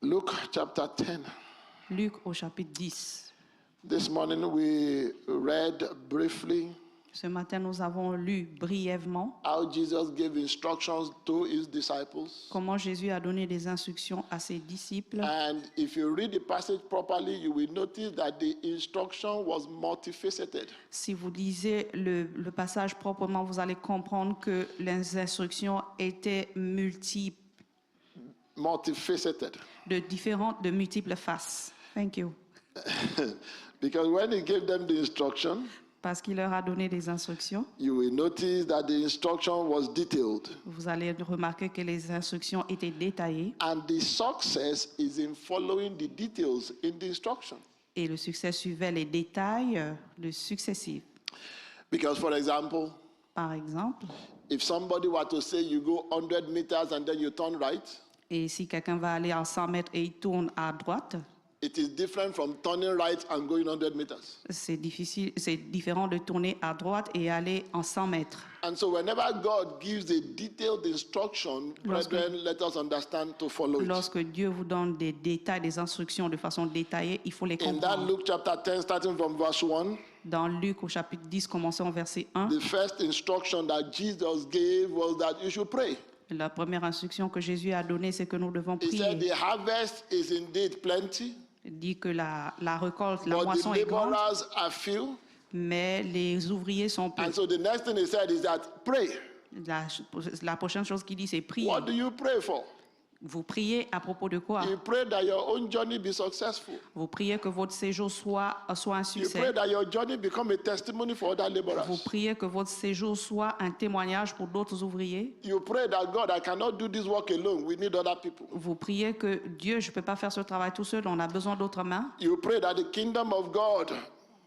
Luke chapter 10. Luc au chapitre 10. This morning we read briefly Ce matin, nous avons lu brièvement how Jesus gave instructions to his disciples. comment Jésus a donné des instructions à ses disciples. And if you read the passage properly, you will notice that the instruction was multifaceted. Si vous lisez le passage proprement, vous allez comprendre que les instructions étaient Multifaceted. de multiples faces. Thank you. Because when he gave them the instruction, Parce qu'il leur a donné des instructions, you will notice that the instruction was detailed. vous allez remarquer que les instructions étaient détaillées And the success is in following the details in the instruction. et le succès suivait les détails de successifs. Because, for example, Par exemple, if somebody were to say you go 100 meters and then you turn right, et si quelqu'un va aller à 100 mètres et il tourne à droite, it is different from turning right and going 100 meters. c'est différent de tourner à droite et aller en 100 mètres. And so whenever God gives a detailed instruction, brethren, let us understand to follow it. Lorsque Dieu vous donne des détails, des instructions de façon détaillée, il faut les In that comprendre. Luke chapter 10, starting from verse 1, Dans Luc au chapitre 10, commençons au verset 1. the first instruction that Jesus gave was that you should pray. La première instruction que Jésus a donnée, c'est que nous devons He said prier. the harvest is indeed plenty, Il dit que la récolte, la but the moisson est grande, laborers are few. mais les ouvriers sont peu. And so the next thing he said is that pray. La prochaine chose qu'il dit, c'est prier. What do you pray for? Vous priez à propos de quoi? You pray that your own journey be successful. Vous priez que votre séjour soit un You succès. pray that your journey become a testimony for other Vous laborers. priez que votre séjour soit un témoignage pour d'autres ouvriers. You pray that God, I cannot do this work alone. We need other people. Vous priez que Dieu, je ne peux pas faire ce travail tout seul, on a besoin d'autres mains. You pray that the kingdom of God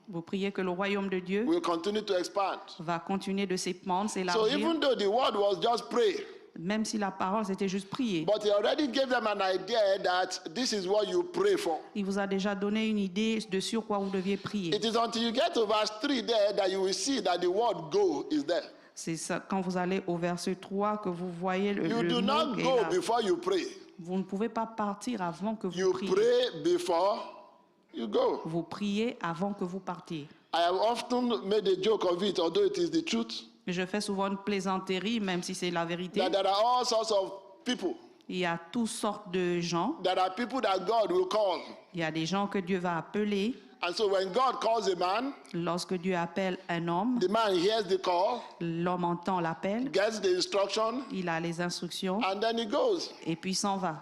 Vous priez que le royaume de Dieu will continue to expand. va continuer de s'étendre, So s'élargir. even though the word was just pray, Même si la parole, c'était juste prier. but he already gave them an idea that this is what you pray for. Il vous a déjà donné une idée de sur quoi vous deviez prier. It is until you get to verse 3 there that you will see that the word go is there. C'est ça, quand vous allez au verset 3 que vous voyez le You do mot not qui est go là. before you pray. Vous ne pouvez pas partir avant que vous You priez. pray before you go. Vous priez avant que vous partiez. I have often made a joke of it, although it is the truth, Je fais souvent une plaisanterie, même si c'est la vérité. that there are all sorts of people. Il y a toutes sortes de gens. There are people that God will call. Il y a des gens que Dieu va appeler. And so when God calls a man, Lorsque Dieu appelle un homme, the man hears the call, l'homme entend l'appel, gets the instruction, il a les instructions and then he goes. et puis s'en va.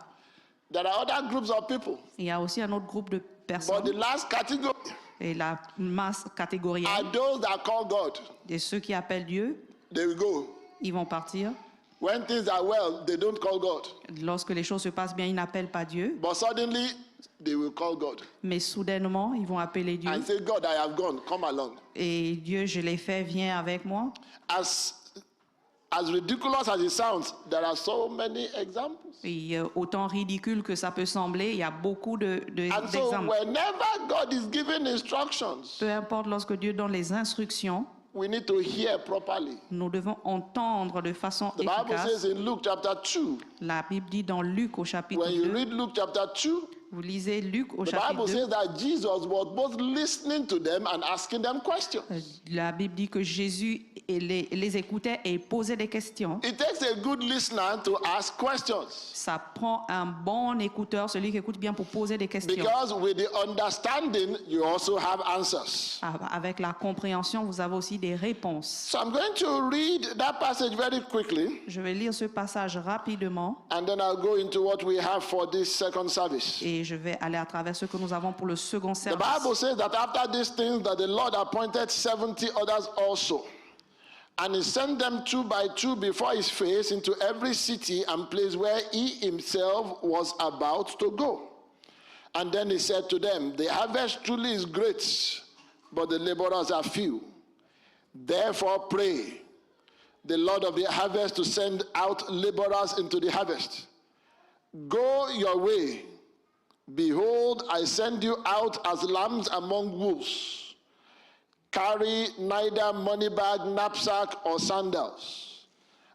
There are other groups of people. Il y a aussi un autre groupe de But the personnes last category et la masse catégorielle are those that call God. de ceux qui appellent Dieu, They will go. ils vont partir. When things are well, they don't call God. Lorsque les choses se passent bien, ils n'appellent pas Dieu, But suddenly, they will call God mais soudainement, ils vont appeler Dieu. and say, God, I have gone. Come along. Et Dieu, je l'ai fait, viens avec moi. As ridiculous as it sounds, there are so many examples. Et autant ridicule que ça peut sembler, il y a beaucoup And so d'exemples. whenever God is giving instructions, Peu importe lorsque Dieu donne les instructions, we need to hear properly. nous devons entendre de façon The Bible efficace. says in Luke chapter 2, La Bible dit dans Luc au chapitre when you 2, read Luke chapter 2, vous lisez Luc au the chapitre Bible 2, says that Jesus was both listening to them and asking them questions. la Bible dit que Jésus les écoutait et posait des questions. It takes a good listener to ask questions. Ça prend un bon écouteur, celui qui écoute bien pour poser des questions. Because with the understanding, you also have answers. Avec la compréhension, vous avez aussi des réponses. So I'm going to read that passage very quickly, Je vais lire ce passage rapidement and then I'll go into what we have for this second service. et je vais aller à travers ce que nous avons pour le second The Bible service. says that after these things, that the Lord appointed 70 others also. And he sent them 2 by 2 before his face into every city and place where he himself was about to go. And then he said to them, the harvest truly is great, but the laborers are few. Therefore pray the Lord of the harvest to send out laborers into the harvest. Go your way. Behold, I send you out as lambs among wolves. Carry neither money bag, knapsack, or sandals,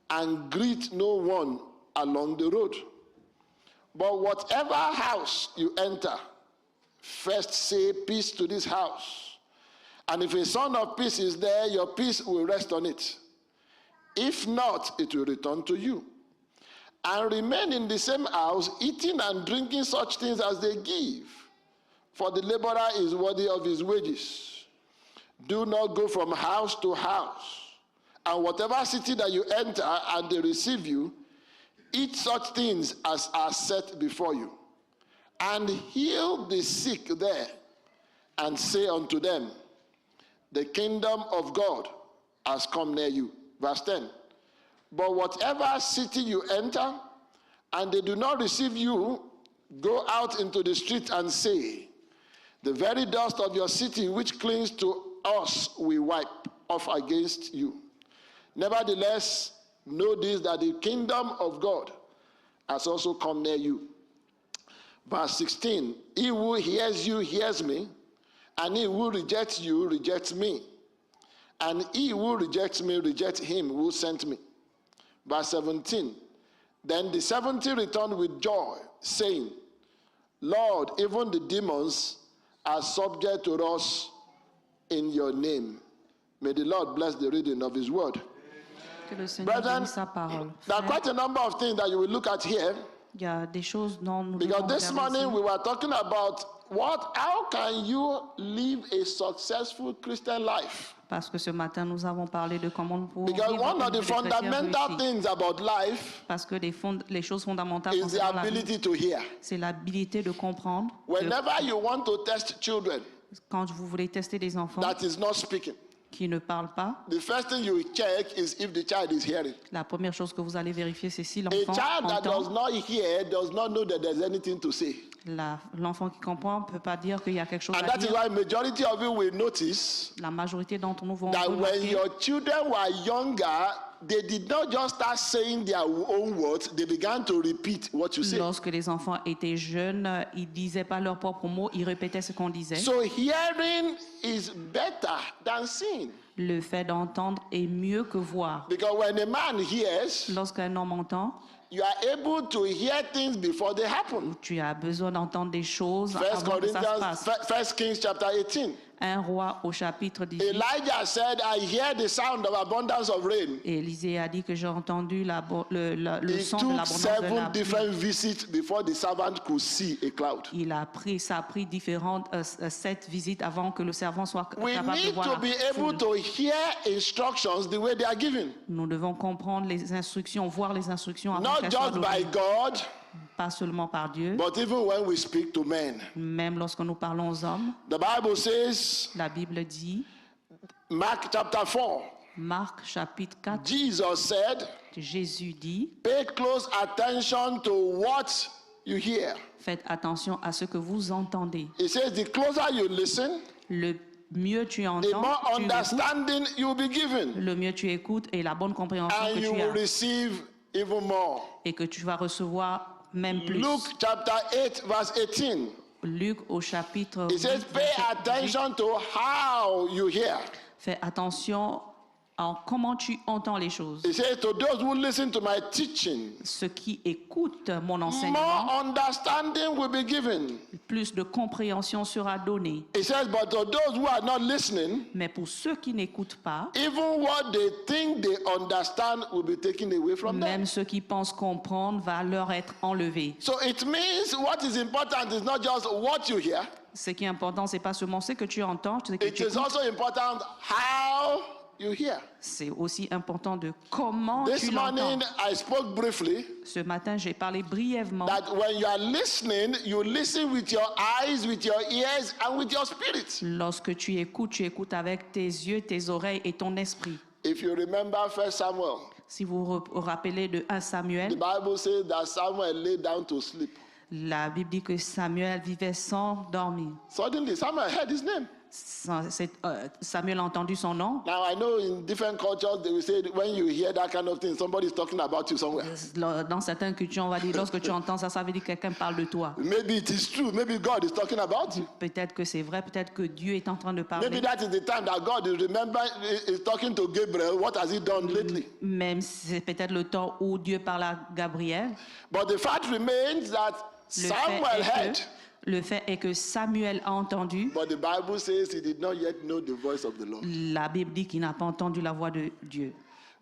and greet no one along the road. But whatever house you enter, first say peace to this house. And if a son of peace is there, your peace will rest on it. If not, it will return to you. And remain in the same house, eating and drinking such things as they give. For the laborer is worthy of his wages. Do not go from house to house. And whatever city that you enter and they receive you, eat such things as are set before you. And heal the sick there, and say unto them, the kingdom of God has come near you. Verse 10. But whatever city you enter, and they do not receive you, go out into the street and say, the very dust of your city which clings to us we wipe off against you. Nevertheless, know this, that the kingdom of God has also come near you. Verse 16, he who hears you hears me, and he who rejects you rejects me. And he who rejects me rejects him who sent me. Verse 17, then the 70 returned with joy, saying, Lord, even the demons are subject to us in your name. May the Lord bless the reading of his word. Que le Seigneur bénisse sa parole. There are quite a number of things that you will look at here. Il y a des choses dont nous Because devons this regarder morning ici. we were talking about how can you live a successful Christian life? Parce que ce matin, nous avons parlé de comment nous pouvons Because vivre one of une the vie de chrétien fundamental réussi. things about life Parce que les choses fondamentales is the concernant la vie, ability to hear. c'est l'habilité de comprendre. Whenever you want to test children Quand vous voulez tester des enfants that is not speaking, qui ne parlent pas, the first thing you check is if the child is hearing. la première chose que vous allez vérifier, c'est si A l'enfant child that does entend. not hear does not know that there's anything to say. L'enfant qui comprend ne peut pas dire qu'il y a quelque chose And à that is dire. why majority of you will notice La majorité d'entre nous vont that when remarquer your children were younger, they did not just start saying their own words, they began to repeat what you say. lorsque les enfants étaient jeunes, ils disaient pas leurs propres mots, ils répétaient ce qu'on disait. So hearing is better than seeing. Le fait d'entendre est mieux que voir. Because when a man hears, Lorsqu'un homme entend, you are able to hear things before they happen. tu as besoin d'entendre des choses First avant que ça se Corinthians, passe. First Kings chapter 18. Un roi au chapitre 18, Elijah said, I hear the sound of abundance of rain. et Élisée a dit que j'ai entendu le It son de took l'abondance de la 7 pluie. different visits before the servant could see a cloud. Ça a pris 7 visites avant que le servant soit We capable de need voir to la be able foule. to hear instructions the way they are given. Nous devons comprendre les instructions, voir les instructions avant Not qu'elles soient just by données. God, Pas seulement par Dieu, but even when we speak to men. même lorsque nous parlons aux hommes. The Bible says, La Bible dit, Mark chapter 4, Marc chapitre 4, Jesus said, Jésus dit, pay close attention to what you hear. faites attention à ce que vous entendez. He says, the closer you listen, Le mieux tu the entends, more tu écoutes, understanding you will be given. le mieux tu écoutes et la bonne compréhension And que you tu will as receive even more. et que tu vas recevoir même plus. Luke chapter 8, verse 18. Luc au chapitre It says, 8, pay verset 18, attention to how you hear. fais attention à comment tu entends les choses. It says, to those who listen to my teaching, Ceux qui écoutent mon enseignement, more understanding will be given. plus de compréhension sera donnée. It says, but to those who are not listening, Mais pour ceux qui n'écoutent pas, even what they think they understand will be taken away from them. même ceux qui pensent comprendre, va leur être enlevé. So it means what is important is not just what you hear, Ce qui est important, c'est pas seulement ce que tu entends, ce que it tu is écoutes, also important how you hear. c'est aussi important de comment This tu l'entends. morning I spoke briefly Ce matin, j'ai parlé brièvement that when you are listening, you listen with your eyes, with your ears, and with your spirit. lorsque tu écoutes avec tes yeux, tes oreilles et ton esprit. If you remember 1 Samuel, Si vous vous rappelez de 1 the Samuel, Bible says that Samuel lay down to sleep. la Bible dit que Samuel vivait sans dormir. Suddenly, Samuel heard his name. Samuel a entendu son nom. Now, I know in different cultures, they will say when you hear that kind of thing, somebody is talking about you somewhere. Dans certaines cultures, on va dire, lorsque tu entends ça, ça veut dire que quelqu'un parle de toi. Maybe it is true. Maybe God is talking about you. Peut-être que c'est vrai, peut-être que Dieu est en train de Maybe parler. that is the time that God is talking to Gabriel. What has he done lately? Même si c'est peut-être le temps où Dieu parle à Gabriel. But the fact remains that Samuel heard. Le fait est que Samuel a entendu. But the Bible says he did not yet know the voice of the Lord. La Bible dit qu'il n'a pas entendu la voix de Dieu.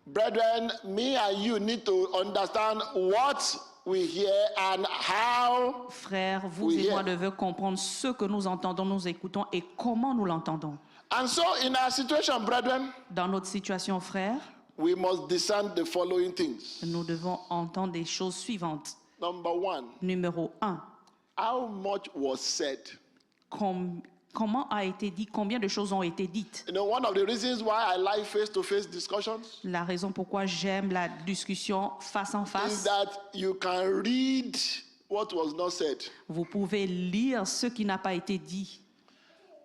Brethren, me and you need to understand what we hear and how. Frères, vous we et moi hear. devons comprendre ce que nous entendons, nous écoutons et comment nous l'entendons. And so in our situation, brethren, Dans notre situation, frères, we must discern the following things. nous devons entendre des choses suivantes. Number one, Numéro 1, how much was said? comment a été dit, combien de choses ont été dites? You know, one of the reasons why I like face-to-face discussions La raison pourquoi j'aime la discussion face en is face, that you can read what was not said. vous pouvez lire ce qui n'a pas été dit.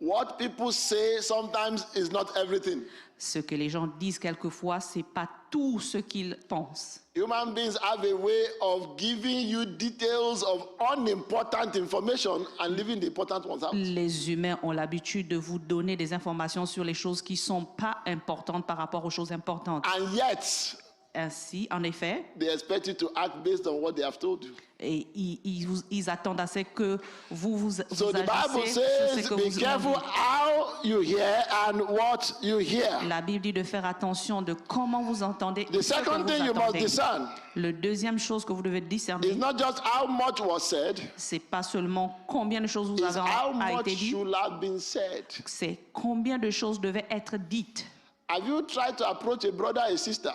What people say sometimes is not everything. Ce que les gens disent quelquefois, c'est pas tout ce qu'ils pensent. Human beings have a way of giving you details of unimportant information and leaving the important ones out. Les humains ont l'habitude de vous donner des informations sur les choses qui sont pas importantes par rapport aux choses importantes. And yet, Ainsi, en effet, they expect you to act based on what they have told you. et ils attendent à ce que vous So vous the Bible agissez sur ce says, que be vous careful avez. how you hear and what you hear. La Bible dit de faire attention de comment vous entendez. The ce que second vous thing you must attendez. discern Le deuxième chose que vous devez is discerner, not just how much was said, c'est pas seulement combien de choses vous is avez how a much été dit, should have been said. c'est combien de choses devaient être dites. Have you tried to approach a brother or a sister?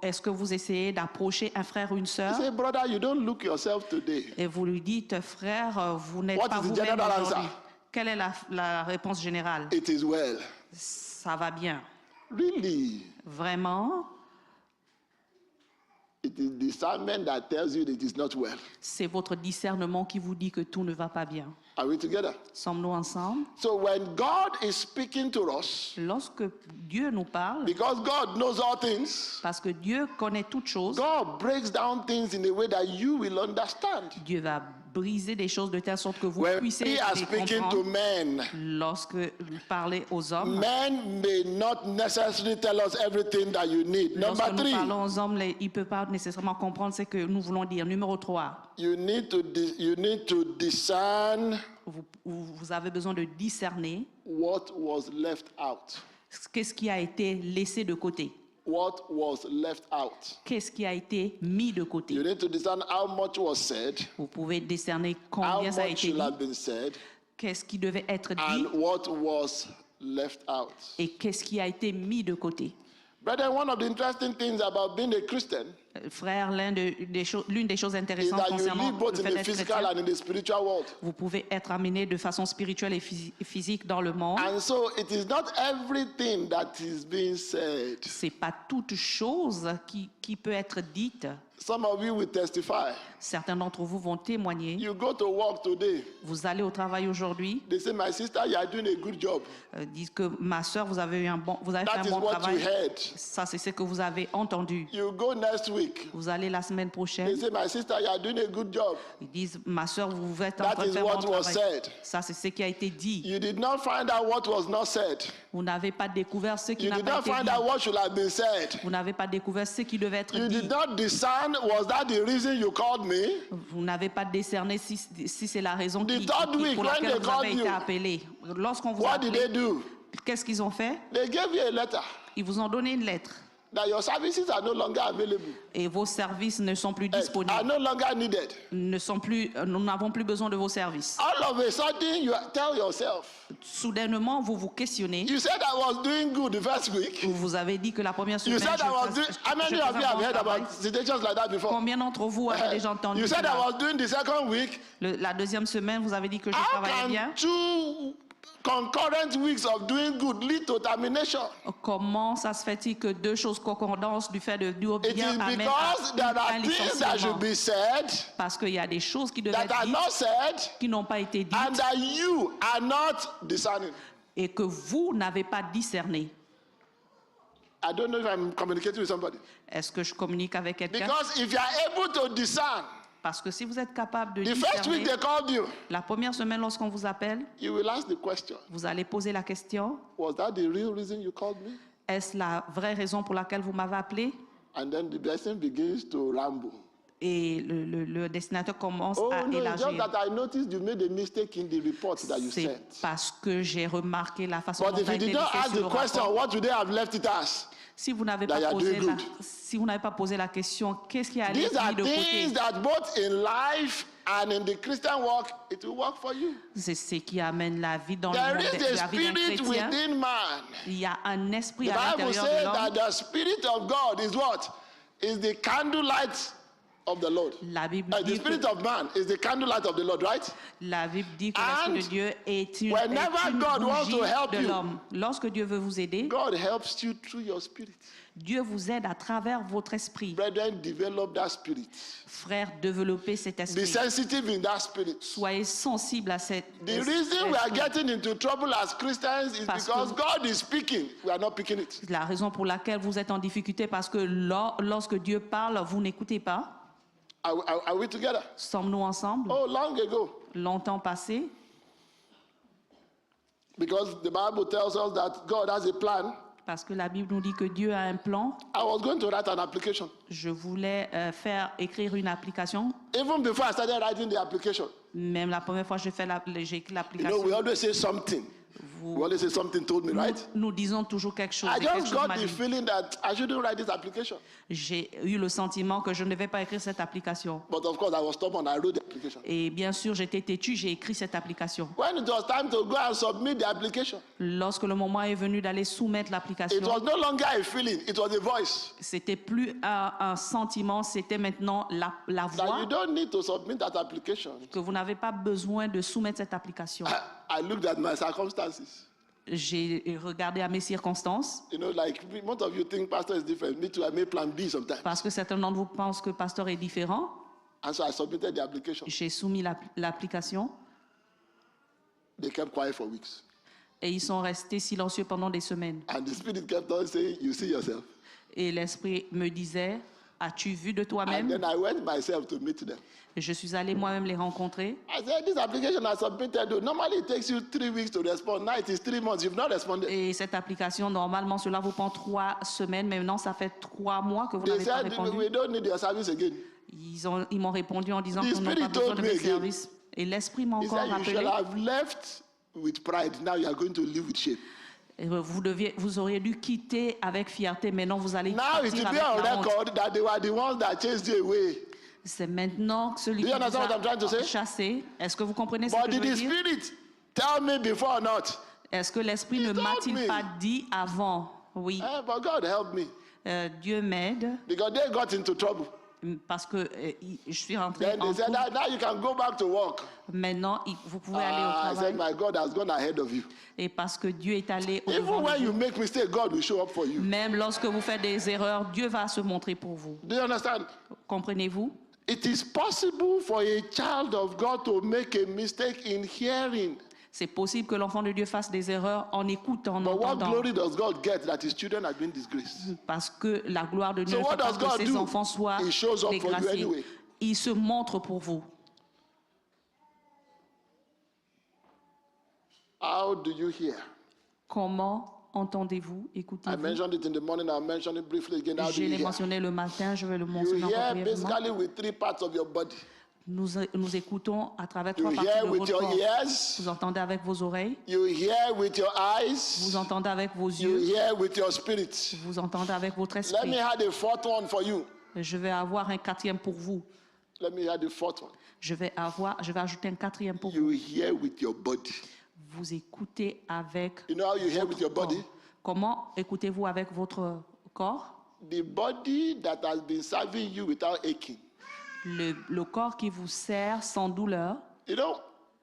Est-ce que vous essayez d'approcher un frère ou une You sœur say, brother, you don't look yourself today. et vous lui dites, frère, vous n'êtes What pas is the vous-même general aujourd'hui. answer? Quelle est la réponse générale? It is well. Ça va bien. Really? Vraiment, It is discernment that tells you that it is not well. c'est votre discernement qui vous dit que tout ne va pas bien. Are we together? Sommes-nous ensemble? So when God is speaking to us, Lorsque Dieu nous parle, because God knows all things, parce que Dieu connaît toutes choses, God breaks down things in a way that you will understand. Dieu va briser des choses de telle sorte que vous When puissiez we are les speaking to comprendre. men, Lorsque vous parlez aux hommes, men may not necessarily tell us everything that you need. lorsque Number nous three, parlons aux hommes, ils ne peuvent pas nécessairement comprendre ce que nous voulons dire. Numéro 3, you need to discern vous avez besoin de discerner what was left out. qu'est-ce qui a été laissé de côté, What was left out. qu'est-ce qui a été mis de You côté. need to discern how much was said, Vous pouvez discerner how combien ça a much été should dit, have been said, qu'est-ce qui devait être dit and what was left out. et qu'est-ce qui a été mis de côté. Brethren, one of the interesting things about being a Christian Frère, l'une des choses is intéressantes that you concernant live le both in fait the d'être physical chrétien, and in the spiritual world. vous pouvez être amené de façon spirituelle et physique dans le monde. And so it is not everything that is being said. C'est pas toute chose qui peut être dite. Some of you will testify. Certains d'entre vous vont témoigner. You go to work today, Vous allez au travail aujourd'hui, they say, my sister, you are doing a good job. disent que ma sœur, vous avez fait un bon That is what you travail. heard. Ça, c'est ce que vous avez entendu. You go next week, Vous allez la semaine they prochaine, say, my sister, you are doing a good job. ils disent, ma sœur, vous êtes en That train de is faire what un bon was travail. said. Ça, c'est ce qui a été dit. You did not find out what was not said. Vous n'avez pas découvert ce qui You n'a did pas not été find dit. out what should have been said. Vous n'avez pas découvert ce qui devait être You dit. did not discern, was that the reason you called me? Vous n'avez pas décerné si c'est la raison The third week, pour when laquelle they vous avez called été you, appelé. Lorsqu'on vous a What did they appelé, do? qu'est-ce qu'ils ont fait? They gave you a letter Ils vous ont donné une lettre that your services are no longer available, et vos services ne sont plus are disponibles. no longer needed. Nous n'avons plus besoin de vos services. All of a sudden, you tell yourself, Soudainement, vous vous questionnez. you said I was doing good the first week. Vous vous avez dit que la première You semaine, said I was doing, how many je of faisais you un have bon heard travail. about situations like that before? Combien d'entre vous avez déjà entendu You said I cela? was doing the second week. La deuxième semaine, vous avez dit que je How travaillais bien. can two concurrent weeks of doing good lead to termination? Comment ça se fait-il que deux choses concordantes du fait de dire It bien is amènent because there à are un things that licenciement? should be said Parce qu'il y a des choses qui devaient that être are dites, not said qui n'ont pas été dites, and that you are not discerning. et que vous n'avez pas discerné. I don't know if I'm communicating with somebody. Est-ce que je communique avec quelqu'un? Because if you are able to discern, Parce que si vous êtes capable de the first week discerner, they called you, la première semaine lorsqu'on vous appelle, you will ask the question, vous allez poser la question, was that the real reason you called me? est-ce la vraie raison pour laquelle vous m'avez appelé? And then the person begins to ramble. Et le destinateur commence Oh à no, it's just élargir. that I noticed you made a mistake in the report that you C'est sent. parce que j'ai remarqué la façon But dont if a you été did not laissé ask sur the le question, rapport. what would they have left it as? Si vous n'avez that pas you are posé doing la, good. si vous n'avez pas posé la question, qu'est-ce qui a été These are mis de things côté? that both in life and in the Christian walk, it will work for you. C'est ce qui amène la vie dans le There monde, is a la vie d'un spirit chrétien. within man. Il y a un esprit The à Bible l'intérieur de says l'homme. that the Spirit of God is what? Is the candlelight of the Lord. La Bible The dit Spirit que, of man is the candlelight of the Lord, right? la Bible dit que l'esprit And de Dieu est une whenever God wants to bougie help de you, l'homme. Lorsque Dieu veut vous aider, God helps you through your spirit. Dieu vous aide à travers votre esprit. Brethren, develop that spirit. Frères, développez cet Be esprit. sensitive in that spirit. Soyez sensibles à cette The reason we are esprit. getting into trouble as Christians is Parce because que- God is speaking. We are not picking it. La raison pour laquelle vous êtes en difficulté, parce que lorsque Dieu parle, vous n'écoutez pas. Are we together? Sommes-nous ensemble? Oh, long ago. Longtemps passé, Because the Bible tells us that God has a plan. parce que la Bible nous dit que Dieu a un plan. I was going to write an application. Je voulais écrire une application. Even before I started writing the application, Même la première fois que j'ai écrit you know, l'application, we always say something. We always say something told me, right? nous disons toujours quelque chose. I et quelque just chose got m'a the dit. feeling that I shouldn't write this application. J'ai eu le sentiment que je ne devais pas écrire cette application. But of course, I was stubborn. I wrote the application. Et bien sûr, j'étais têtu, j'ai écrit cette application. When it was time to go and submit the application, Lorsque le moment est venu d'aller soumettre l'application, it was no longer a feeling, it was a voice. c'était plus un sentiment, c'était maintenant la That voix you don't need to submit that application. que vous n'avez pas besoin de soumettre cette application. I looked at my circumstances. J'ai regardé à mes circonstances, You know, like most of you think pastor is different. Me too, I may plan B sometimes. parce que certains d'entre vous pensent que pasteur est différent. And so I submitted the application. J'ai soumis l'application They kept quiet for weeks. et ils sont restés silencieux pendant des semaines. And the spirit kept on saying, you see yourself. Et l'esprit me disait, as-tu vu de And toi-même? then I went myself to meet them. Et je suis allé moi-même les rencontrer. I said, this application I submitted, though, normally it takes you 3 weeks to respond. Now it is 3 months. You've not responded. Et cette application, normalement, cela vous prend 3 semaines, mais maintenant, ça fait 3 mois que vous They n'avez pas said, répondu. we don't need your service again. Ils m'ont répondu en disant The qu'ils n'ont pas Spirit besoin told de me mes again. services. Et l'esprit m'a He encore said, you should rappelé. have left with pride. Now you are going to live with shame. Et vous auriez dû quitter avec fierté, maintenant vous allez Now it partir will be avec on la honte. record that they were the ones that chased you away. C'est maintenant que celui Do qui you understand what I'm trying to vous say? a chassé. Est-ce que vous comprenez ce But que je did veux the dire? Spirit tell me before or not? Est-ce que l'esprit He ne told m'a-t-il me. pas dit avant? Oui. But God helped me. Dieu m'aide Because they got into trouble. parce que je suis rentrée Then en they said, trouble. now you can go back to work. Maintenant, vous pouvez aller au I said, travail. my God has gone ahead of you. Et parce que Dieu est allé au Even devant when de you vous. make mistakes, God will show up for you. Même lorsque vous faites des erreurs, Dieu va se montrer pour vous. Do you understand? Comprenez-vous? It is possible for a child of God to make a mistake in hearing. C'est possible que l'enfant de Dieu fasse des erreurs en écoutant, en But what entendant. glory does God get that his children have been disgraced? Parce que la gloire de Dieu So ne what fait pas does que God ses do? enfants soient He shows up for you dégraciés. anyway. Il se montre pour vous. How do you hear? Comment entendez-vous, I écoutez-vous? mentioned it in the morning. I'll mention it briefly again. How do Je you l'ai hear? mentionné le matin, je vais le You mentionner encore hear brièvement. basically with 3 parts of your body. Nous écoutons à travers You 3 parties hear de with votre your corps. ears. Vous entendez avec vos oreilles, You hear with your eyes. vous entendez avec vos You yeux, hear with your spirit. vous entendez avec votre Let me esprit. have the 4th one for you. Je vais avoir un 4e pour vous. Let me have the 4th one. Je vais ajouter un 4e pour You vous. hear with your body. Vous écoutez avec You know how you hear with your votre body? corps. Comment écoutez-vous avec votre corps? The body that has been serving you without aching. Le corps qui vous sert sans douleur. You know,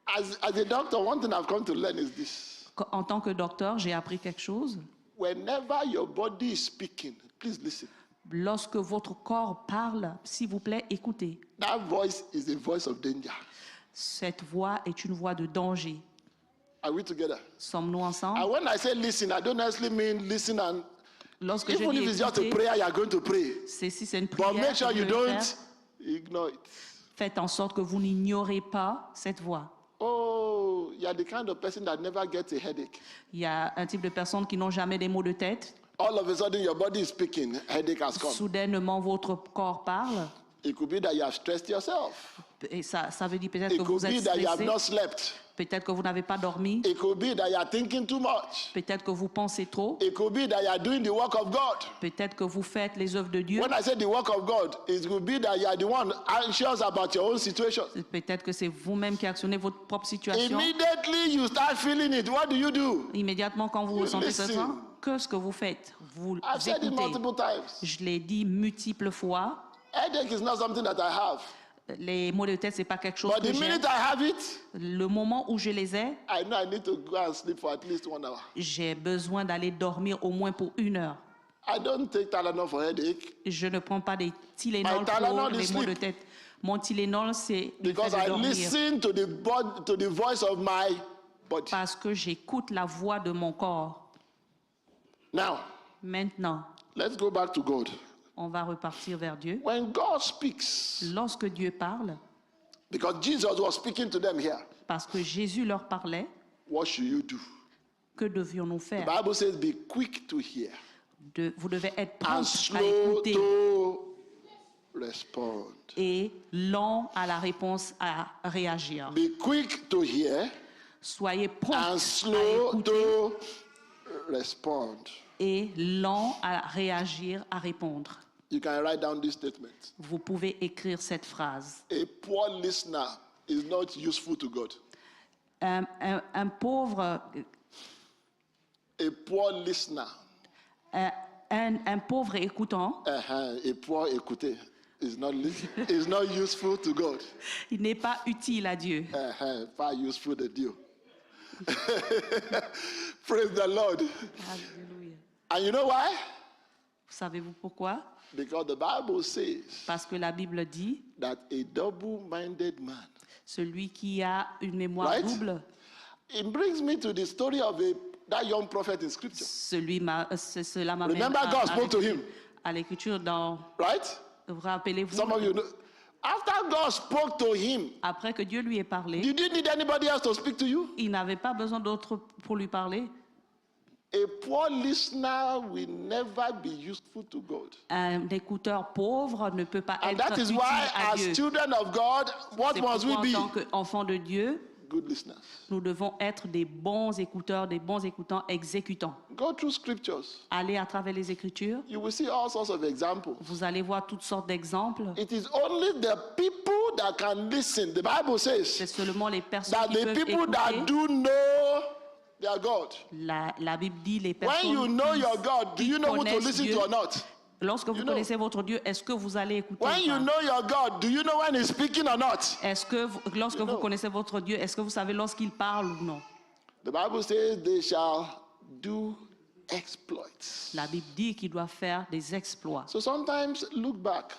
as a doctor, one thing I've come to learn is this. En tant que docteur, j'ai appris quelque chose. Whenever your body is speaking, please listen. Lorsque votre corps parle, s'il vous plaît, écoutez. That voice is a voice of danger. Cette voix est une voix de danger. Are we together? Sommes-nous And ensemble? when I say listen, I don't necessarily mean listen and Lorsque je even dis if it's just a écouter, prayer, you are going to pray. c'est si c'est une But prière, make sure que vous you devez don't faire, ignore it. faites en sorte que vous n'ignorez pas cette voix. Oh, you are the kind of person that never gets a headache. Il y a un type de personnes qui n'ont jamais des maux de tête. All of a sudden, your body is speaking, headache has come. Soudainement, votre corps parle. It could be that you have stressed yourself. Et ça veut dire peut-être It que vous could be êtes that you have stressé. not slept. Peut-être que vous n'avez pas dormi. It could be that you are thinking too much. Peut-être que vous pensez trop. It could be that you are doing the work of God. Peut-être que vous faites les œuvres de Dieu. When I say the work of God, it could be that you are the one anxious about your own situation. Peut-être que c'est vous-même qui actionnez votre propre situation. Immediately you start feeling it. What do? Immédiatement, quand vous You ressentez ce listen. sens, qu'est-ce que vous faites? Vous I've said it écoutez. multiple times. Je l'ai dit multiples fois. Headache is not something that I have. Les maux de tête, c'est pas quelque chose But que the j'ai. minute I have it, Le moment où je les ai, I know I need to go and sleep for at least 1 hour. j'ai besoin d'aller dormir au moins pour 1 heure. I don't take Tylenol for headache Je ne prends pas des Tylenol My pour Tylenol les is maux de sleep. tête. Mon Tylenol, c'est le fait because de I dormir. listen to the voice of my body. Parce que j'écoute la voix de mon corps. Now, Maintenant, let's go back to God. on va repartir vers Dieu. When God speaks, Lorsque Dieu parle, because Jesus was speaking to them here, parce que Jésus leur parlait, what should you do? que devions-nous The faire? Bible says, be quick to hear Vous devez être and prompt à slow écouter to respond. et lent à la réponse à réagir. Be quick to hear Soyez prompt and à slow écouter to respond. et lent à réagir, à répondre. You can write down this statement. Vous pouvez écrire cette phrase. A poor listener is not useful to God. Un pauvre, A poor listener, un pauvre écoutant, a poor écouter is is not useful to God. il n'est pas utile à Dieu. Far useful to Dieu. Praise the Lord. Alléluia. And you know why? Savez-vous pourquoi? Because the Bible says Parce que la Bible dit, that a double-minded man. celui qui a une mémoire Right? double, It brings me to the story of that young prophet in Scripture. cela m'amène Remember God spoke to him, à l'écriture dans, right? rappelez-vous, Some of you know. After God spoke to him, après que Dieu lui ait parlé, did you need anybody else to speak to you? il n'avait pas besoin d'autre pour lui parler. A poor listener will never be useful to God. Un écouteur pauvre ne peut pas And être that is utile why, à as Dieu. children of God, what C'est must we pourquoi, en be? tant qu'enfants de Dieu, Good listeners. nous devons être des bons écouteurs, des bons écoutants exécutants. Go through scriptures. Allez à travers les Écritures, You will see all sorts of examples. vous allez voir toutes sortes d'exemples. It is only the people that can listen. The Bible C'est says seulement les personnes that qui the peuvent people that écouter. do know their God. La Bible dit les When personnes you know qui- your God, do qui you know who to connaissent listen Dieu. to or not? Lorsque vous You know. connaissez votre Dieu, est-ce que vous allez écouter When ou you pas? know your God, do you know when He's speaking or not? Est-ce que lorsque You vous know. connaissez votre Dieu, est-ce que vous savez lorsqu'il parle ou non? The Bible says they shall do exploits. La Bible dit qu'il doit faire des exploits. So sometimes look back.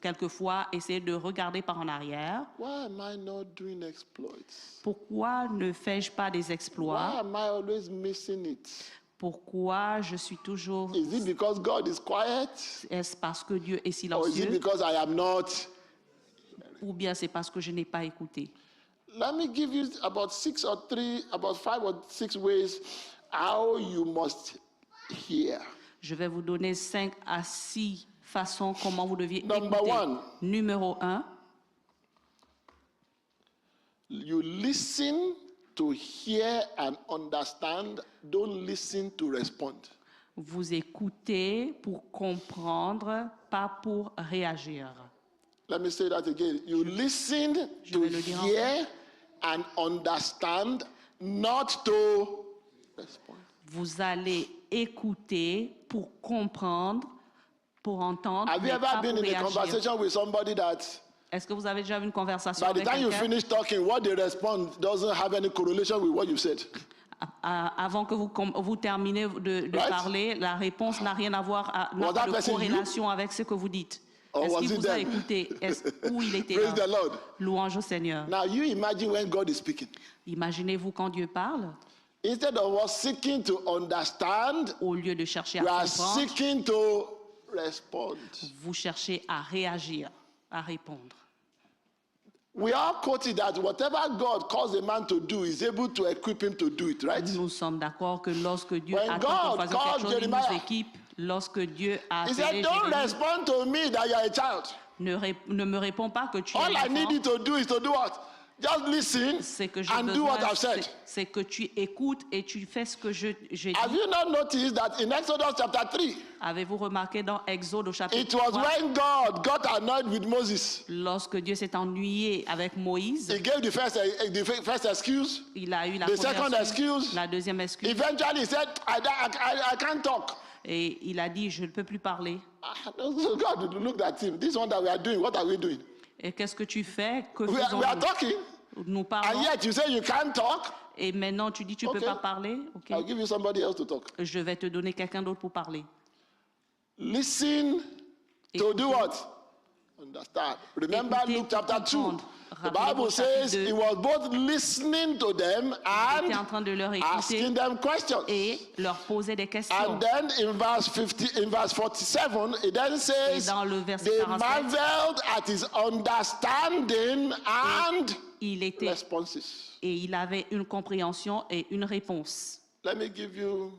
Quelquefois, essayer de regarder par en arrière. Why am I not doing exploits? Pourquoi ne fais-je pas des Why exploits? am I always missing it? Pourquoi je suis toujours... Is it because God is quiet? Est-ce parce que Dieu est Or is it silencieux because I am not? ou bien c'est parce que je n'ai pas écouté? Let me give you about 5 or 6 ways how you must hear. Je vais vous donner 5 à 6 façons comment vous deviez Number écouter. one. Numéro 1, You listen to hear and understand. Don't listen to respond. vous écoutez pour comprendre, pas pour réagir. Let me say that again. You listen to vais le dire hear and understand, not to respond. Vous allez écouter pour comprendre, pour entendre, Have you mais ever pas been pour in a réagir. conversation with somebody that Est-ce que vous avez déjà eu une conversation by the avec time you quelqu'un? finish talking, what they respond doesn't have any correlation with what you said? Avant que vous terminez de Right? parler, la réponse n'a rien à voir, n'a Was pas that de person you? corrélation avec ce que vous dites. Or Est-ce was qu'il it vous a them? écouté? Où il était Praise là? the Lord. Louange au Seigneur. Now you imagine when God is speaking. Imaginez-vous quand Dieu parle, Instead of us seeking to understand, au lieu de chercher à we are comprendre, seeking to respond. vous cherchez à réagir, à répondre. We all quoted that whatever God calls a man to do, is able to equip him to do it, right? Nous sommes d'accord que lorsque Dieu When attend God qu'on fasse quelque called chose, il nous Jeremiah, équipe. Lorsque Dieu a He appelé said, don't Jérémie, respond to me that you are a child. ne me réponds pas que tu es All I un need enfant. you to do is to do what? Just listen C'est que j'ai and do what besoin, I've said. c'est que tu écoutes et tu fais ce que j'ai dit. Have you not noticed that in Exodus chapter 3, Avez-vous remarqué dans Exode au chapitre it was 3, when God got annoyed with Moses, lorsque Dieu s'est ennuyé avec Moïse, He gave the first excuse. il a eu la The première second excuse. la deuxième excuse, Eventually, he said, I can't talk. et il a dit, je ne peux plus parler. So God looked at him. This one that we are doing, what are we doing? Et qu'est-ce que tu fais? Que We are faisons-nous? talking, Nous and parlons, yet you say you can't talk. et maintenant tu dis, tu ne peux Okay. pas parler. Ok. I'll give you somebody else to talk. Je vais te donner quelqu'un d'autre pour parler. Listen to do what? Understand. Remember Écoutez Luke chapter 2. comprendre. The Rappelez-vous Bible au chapitre says 2. he was both listening to them Il était en and train de leur asking écouter them questions. et leur poser des questions. And then in verse 47, it then says, Et dans le verset they 47, marveled at his understanding and Il était responses. et il avait une compréhension et une réponse. Let me give you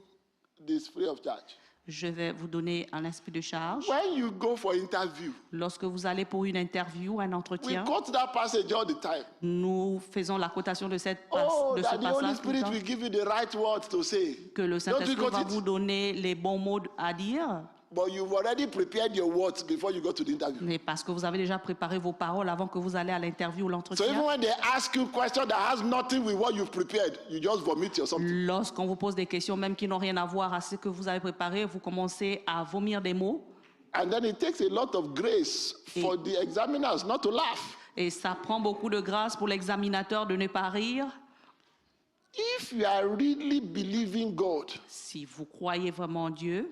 this free of charge. Je vais vous donner un esprit de charge. When you go for interview, Lorsque vous allez pour une interview, un we entretien, quote that passage all the time. nous faisons la cotation de, de ce Oh, that the Holy passage tout le Spirit temps, will give you the right words to say. que le Don't you Saint-Esprit quote va it? vous donner les bons mots à dire, But you've already prepared your words before you go to the interview. mais parce que vous avez déjà préparé vos paroles avant que vous allez à l'interview ou So even l'entretien. when they ask you questions that has nothing with what you've prepared, you just vomit or something. Lorsqu'on vous pose des questions, même qui n'ont rien à voir à ce que vous avez préparé, vous commencez à vomir des mots. And then it takes a lot of grace for the examiners not to laugh. Et ça prend beaucoup de grâce pour l'examinateur de ne pas rire. If you are really believing God, Si vous croyez vraiment en Dieu,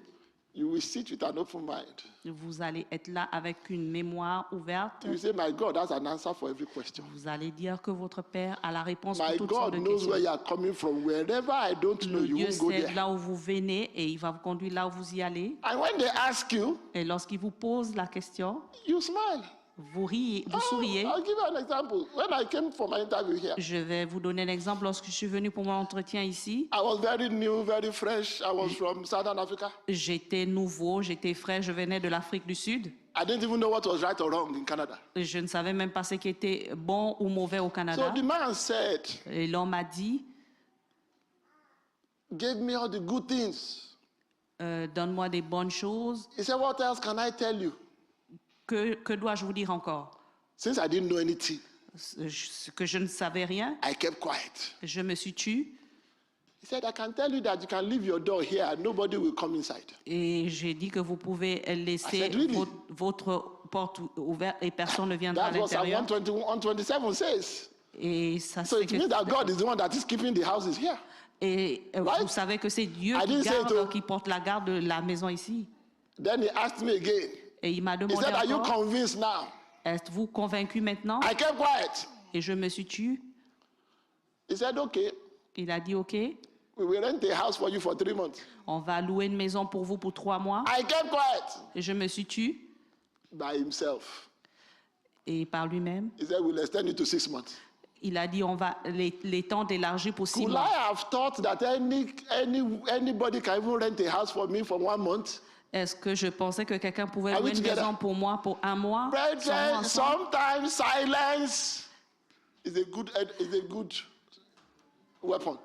you will sit with an open mind. vous allez être là avec une mémoire ouverte. You say, my God has an answer for every question. Vous allez dire que votre Père a la réponse pour My toutes sortes God de knows questions. where you are coming from. Wherever I don't know, you Dieu won't go sait there. là où vous venez et il va vous conduire là où vous y allez. And when they ask you, Et lorsqu'il vous pose la question, you smile. vous riez, vous Oh, souriez. I'll give you an example. When I came for my interview here, Je vais vous donner un exemple. Lorsque je suis venue pour mon entretien ici, I was very new, very fresh. I was from Southern Africa. j'étais nouveau, j'étais frais, je venais de l'Afrique du Sud. I didn't even know what was right or wrong in Canada. Je ne savais même pas ce qui était bon ou mauvais au So Canada. the man said, Et l'homme m'a dit, gave me all the good things. donne-moi des bonnes choses. He said, what else can I tell you? Que dois-je vous dire encore? Since I didn't know anything, Que je ne savais rien, I kept quiet. je me suis tue. He said, I can tell you that you can leave your door here and nobody will come inside. Et j'ai dit que vous pouvez laisser said, really? votre porte ouverte et personne ne viendra à That's what Psalm l'intérieur. 127 says. Et ça, So c'est it means que, that God is the one that is keeping the houses here. et Right? vous savez que c'est Dieu I qui didn't say garde, to- qui porte la garde de la maison ici. Then he asked me again. Et il m'a He demandé said, are you encore, convinced now? êtes-vous convaincu maintenant? I kept quiet. Et je me suis tue. He said, okay, Il a dit, OK, we will rent a house for you for 3 months. on va louer une maison pour vous pour 3 mois. I kept quiet Et je me suis tue. by himself. Et par lui-même, He said, we'll extend it to 6 months. il a dit, on va les temps d'élargir pour 6 Could mois. I have thought that anybody can even rent a house for me for 1 month? Est-ce que je pensais que quelqu'un pouvait Are we louer une together? maison pour moi pour 1 mois? Brethren, Sans moi ensemble? sometimes silence is a good weapon.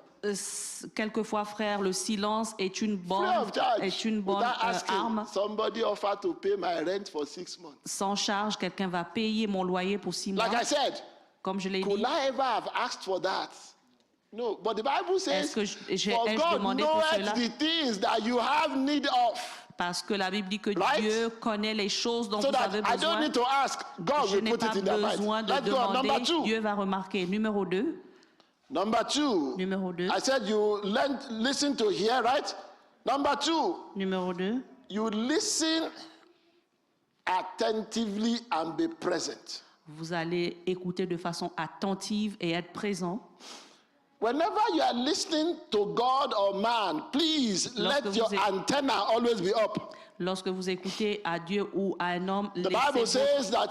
Quelquefois, frère, le silence est une bonne, Free of charge. arme. Without asking, somebody offered to pay my rent for 6 months. Sans charge, quelqu'un va payer mon loyer pour 6 mois. Like I said, Comme je l'ai could dit, I ever have asked for that? No, but the Bible says, Est-ce que j'ai for God demandé pour cela? knoweth the things that you have need of. parce que la Bible dit que Right? Dieu connaît les choses dont So vous that avez I don't besoin. need to ask, God Je will n'ai put pas it in their besoin mind. de Let's go on. Number demander. 2. Dieu va remarquer. Numéro 2. Number 2. Numéro 2. I said you listen to hear, right? Number 2, Numéro 2. you listen attentively and be present. Vous allez écouter de façon attentive et être présent. Whenever you are listening to God or man, please Lorsque let your vous êtes- antenna always be up. Lorsque vous écoutez à Dieu ou à un homme, Bible laissez says that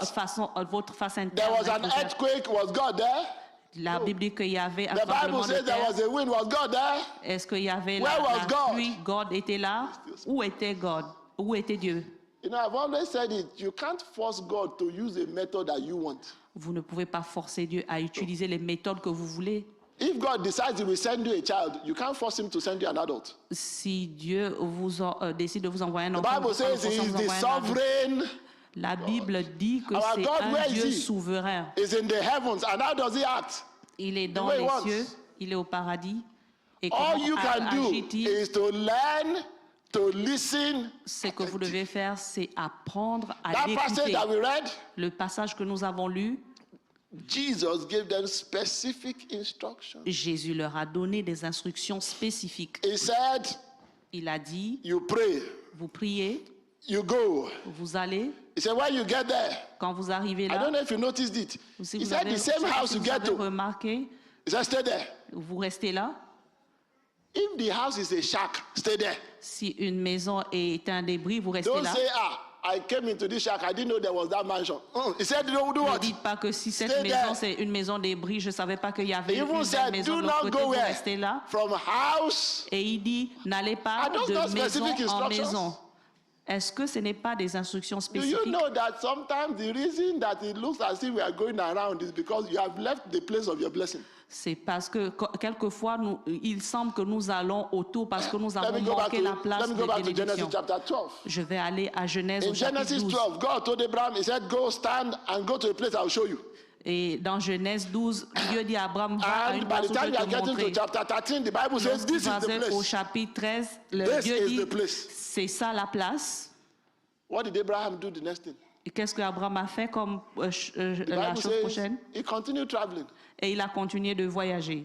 votre face There interne. was an être ouverte. earthquake, was God there? La Bible dit qu'il y avait un The Bible tremblement de says there terre. was a wind, was God there? Est-ce qu'il y avait Where was la God? pluie? God était là? Où était God? Où était Dieu? You know, I've always said it. You can't force God to use a method that you want. Vous ne pouvez pas forcer Dieu à utiliser les méthodes que vous voulez. If God decides He will send you a child, you can't force Him to send you an adult. Si Dieu décide de vous envoyer un The enfant, Bible vous pouvez says pas He is vous the envoyer un adulte. sovereign, La Bible dit que Our c'est God, where un is Dieu he? souverain. is in the heavens, and how does He act? Il est dans way he les wants. cieux, il est au paradis. Et All comment you can do agit-il? is to learn, to listen. Ce que vous devez faire, c'est apprendre à That passage l'écouter. that we read, Le passage que nous avons lu, Jesus gave them specific instructions. Jésus leur a donné des instructions spécifiques. He said, Il a dit, you pray, vous priez, you go. vous allez, He said, when you get there, quand vous arrivez I là, don't know if you noticed it. ou si He vous said, avez, the same house si you vous get avez to, remarqué, he said, stay there. vous restez là. If the house is a shack, stay there. Si une maison est un débris, vous restez Don't là. say, I came into this shack, I didn't know there was that mansion. He said, do Ne what? dites pas que si cette Stay maison, there. c'est une maison débris, je ne savais pas qu'il y avait He une even belle said, maison do de l'autre not côté, go vous where? restez là. From house. Et il dit, n'allez pas Are those de not maison specific en instructions? maison. Est-ce que ce n'est pas des instructions Do spécifiques? you know that sometimes the reason that it looks as if we are going around is because you have left the place of your blessing? C'est parce que quelquefois, il semble que nous allons autour parce que nous Let avons me go back manqué to, la place let me go de back to Genesis bénédiction. chapter 12. Je vais aller à Genèse In au chapitre Genesis 12. 12, God told Abraham, He said, go stand and go to a place I will show you. Et dans Genèse 12, Dieu dit à Abraham, va à une And by place the où je time vais you are te getting to montrer. chapter 13, the Bible says, Lorsqu'il this is va the au place. chapitre 13, This Dieu is dit, the place. c'est ça la place. What did Abraham do the next thing? Et qu'est-ce qu'Abraham a fait comme The la Bible chose says prochaine? he continued traveling. Et il a continué de voyager.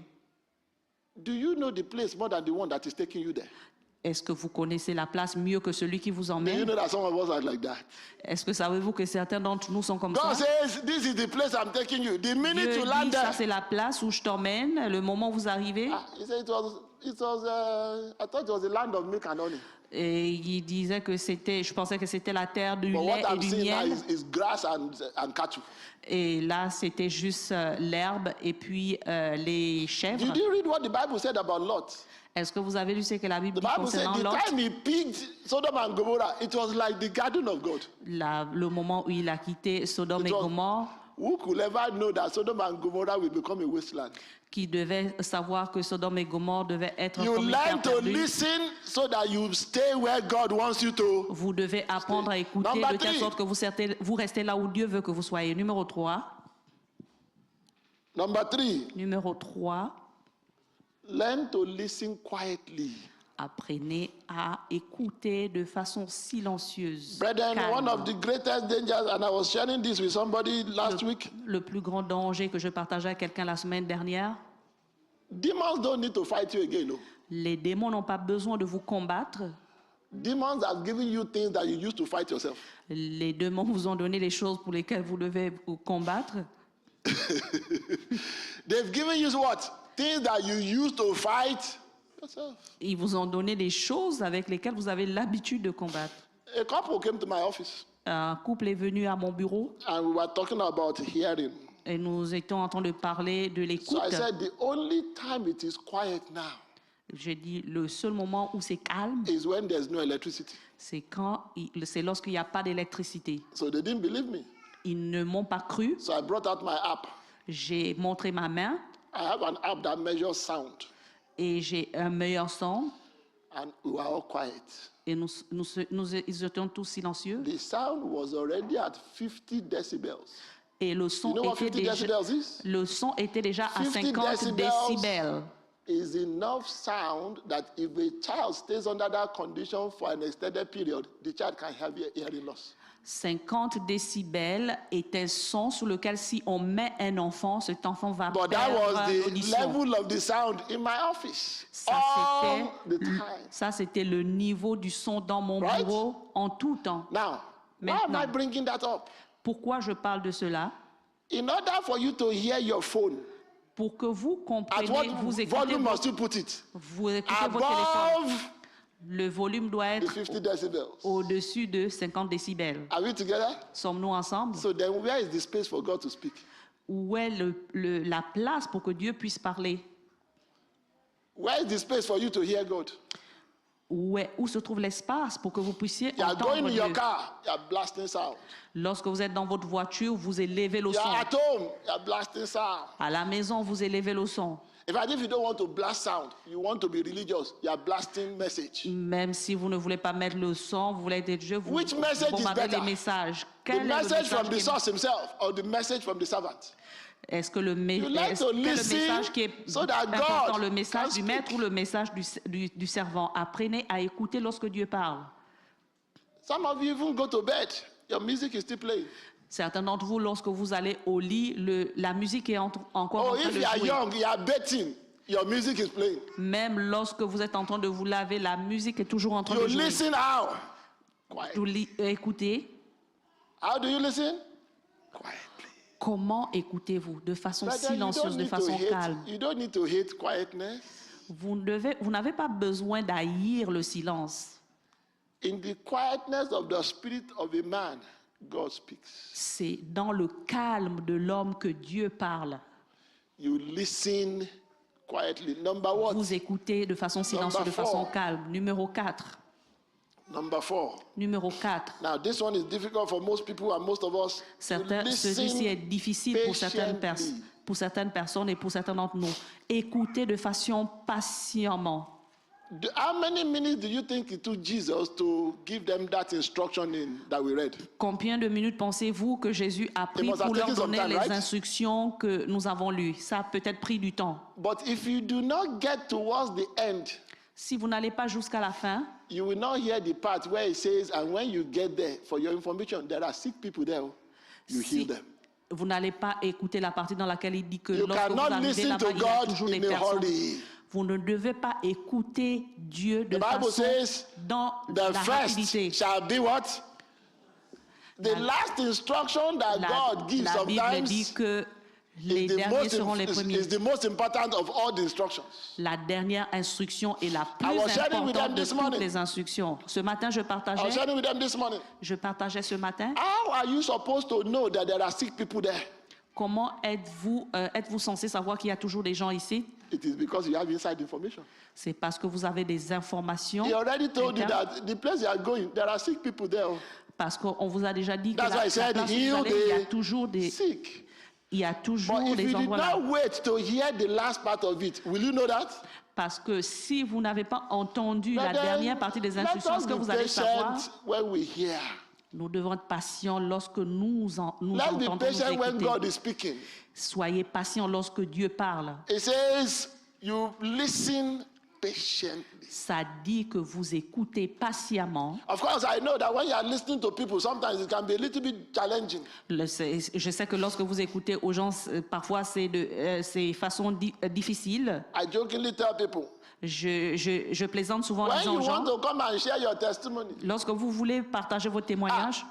Do you know the place more than the one that is taking you there? Est-ce que vous connaissez la place mieux que celui qui vous Do you emmène? know that some of us are like that? Est-ce que savez-vous que certains d'entre nous sont comme God ça? says, this is the place I'm taking you. The minute Dieu you land dit, ça there, c'est la place où je t'emmène, le moment où vous arrivez. he said I thought it was the land of milk and honey. Et il disait que c'était, je pensais que c'était la terre du But lait what et I'm du seeing now miel. is grass and cattle. Et là, c'était juste l'herbe et puis les chèvres. Did you read what the Bible said about Lot? Est-ce que vous avez lu ce que la Bible The dit Bible said concernant the Lot? time he picked Sodom and Gomorrah, it was like the garden of God. Le moment où il a quitté Sodome et It was- Gomorrhe, Who could ever know that Sodom and Gomorrah will become a wasteland? qui devait savoir que Sodome et Gomorre devaient être You comme une terre learn to perdue. listen so that you stay where God wants you to. Vous devez apprendre à écouter Number de telle three. sorte que vous restez là où Dieu veut que vous soyez. Numéro 3. Number 3, Numéro 3. learn to listen quietly. Apprenez à écouter de façon silencieuse. Brethren, calme. one of the greatest dangers, and I was sharing this with somebody last week, Le plus grand danger que je partageais avec quelqu'un la semaine dernière, demons don't need to fight you again. No. les démons n'ont pas besoin de vous combattre. Demons are giving you things that you used to fight yourself. Les démons vous ont donné les choses pour lesquelles vous devez vous combattre. They've given you what? Things that you used to fight yourself. Ils vous ont donné des choses avec lesquelles vous avez l'habitude de combattre. A couple came to my office Un couple est venu à mon bureau and we were talking about hearing. et nous étions en train de parler de So l'écoute. I said, the only time it is quiet now J'ai dit, le seul moment où c'est calme, is when there's no electricity. c'est lorsqu'il n'y a pas d'électricité. So they didn't believe me. Ils ne m'ont pas cru. So I brought out my app. J'ai montré ma main I have an app that measures sound. et j'ai un meilleur son. And we were all quiet. Et nous étions tous silencieux. The sound was already at 50 decibels. Et le You son, know what était 50 déjà, decibels is? le son était déjà à 50 50 decibels. décibels. Is enough sound that if a child stays under that condition for an extended period, the child can have hearing loss. 50 décibels est un son sur lequel si on met un enfant, cet enfant va But that was perdre the l'audition. level of the sound in my office Ça, all the c'était time. Ça, c'était le niveau du son dans mon Right? bureau en tout temps. Now, Why am I Maintenant, bringing that up? pourquoi je parle de cela? In order for you to hear your phone, Pour que vous at compreniez, what vous écoutez, volume must you put it? vous écoutez votre téléphone. Above Le volume doit the être 50 decibels. au-dessus de 50 décibels. Are we together? Sommes-nous ensemble? So then where is the space for God to speak? Où est la place pour que Dieu puisse parler? Where is the space for you to hear God? Où se trouve l'espace pour que vous puissiez You are going entendre in your Dieu? car, you are blasting sound. Lorsque vous êtes dans votre voiture, vous élevez le You son. are at home, you are blasting sound. À la maison, vous élevez le son. In fact, if you don't want to blast sound, you want to be religious, you are blasting message. Même si vous ne voulez pas mettre le son, vous voulez être Dieu, vous Which message is bombardez better? les messages. The Quel est le message from message the qui est- source himself or the message from the servant? Est-ce que le, You like est-ce to que le listen message qui est so that important, God le message can du maître speak. ou le message du servant? Apprenez à écouter lorsque Dieu parle. Some of you even go to bed, your music is still playing. Certains d'entre vous, lorsque vous allez au lit, la musique est encore en Oh, train if de you are jouer. young, you are betting, your music is playing. Même lorsque vous êtes en train de vous laver, la musique est toujours en train You de jouer. listen how? Quiet. Vous écoutez. How do you listen? Quietly. Comment écoutez-vous? De façon Brother, silencieuse, de façon calme. you don't need to hate quietness. Vous n'avez pas besoin d'haïr le silence. In the quietness of the spirit of a man, God speaks. C'est dans le calme de l'homme que Dieu parle. You listen quietly. Number what? Vous écoutez de façon silencieuse, de Number façon 4. calme. Numéro 4. Number 4. Numéro 4. Now, this one is difficult for most people and most of us. Ceci est difficile pour certaines personnes et pour certains d'entre nous. Écoutez de façon patiemment. How many minutes do you think it took Jesus to give them that instruction that we read? Combien de minutes pensez-vous que Jésus a pris must have pour leur taken some donner time, les right? instructions que nous avons lues? Ça a peut-être pris du temps. But if you do not get towards the end, Si vous n'allez pas jusqu'à la fin, you will not hear the part where it says, and when you get there, for your information, there are sick people there. You heal si them. vous n'allez pas écouter la partie dans laquelle il dit que You lorsque vous cannot arrivez listen là-bas, to il y a God toujours des in a personnes. hurry. Vous ne devez pas écouter Dieu de The Bible façon says, dans the la first rapidité. shall be what? The last instruction that God gives La Bible sometimes dit que les is the, derniers seront les premiers. is the most important of all the instructions. La dernière instruction est la plus I was sharing with them importante de this toutes morning. les instructions. Ce matin, I was sharing with them this morning. je partageais ce matin. How are you supposed to know that there are sick people there? Comment êtes-vous censé savoir qu'il y a toujours des gens ici? It is because you have inside information. C'est parce que vous avez des informations. He already told you internes. that the place you are going, there are sick people there. Parce qu'on vous a déjà dit que That's why he said, place où vous heal allez, il y a the toujours des, sick. il y a But toujours if des you did endroits là. not wait to hear the last part of it, will you know that? Parce que si vous n'avez pas entendu la Brethren, dernière partie des let instructions, us ce que be vous allez savoir, patient when we hear. nous devons être patients lorsque nous Let's entendons, be nous patient when écouter. God is speaking. Soyez patients lorsque Dieu parle. It says you listen patiently. Ça dit que vous écoutez patiemment. Of course, I know that when you are listening to people, sometimes it can be a little bit challenging. Je sais que lorsque vous écoutez aux gens, parfois c'est façon difficile. I jokingly tell people, Je plaisante souvent en when disant you aux gens, want to come and share your testimony, lorsque vous voulez partager votre témoignage,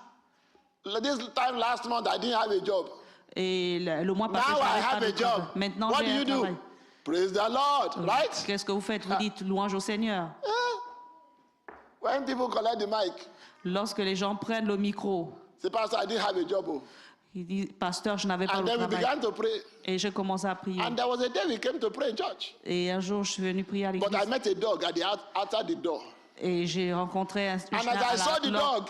this time last month I didn't have a job. et le mois passé, Now je I n'avais have pas a de job. travail. Maintenant, What j'ai do un you do? travail. Praise the Lord, right? Qu'est-ce que vous faites? Vous dites louange au Seigneur. When people collect the mic, Lorsque les gens prennent le micro, say, Pastor, I didn't have a job. Oh. ils disent, pasteur, je n'avais pas And le then we travail. began to pray. Et j'ai commencé à prier. And there was a day we came to pray in church. Et un jour, je suis venu prier à But l'église. I met a dog at outside the door. Et j'ai rencontré un chien And as I saw the dog,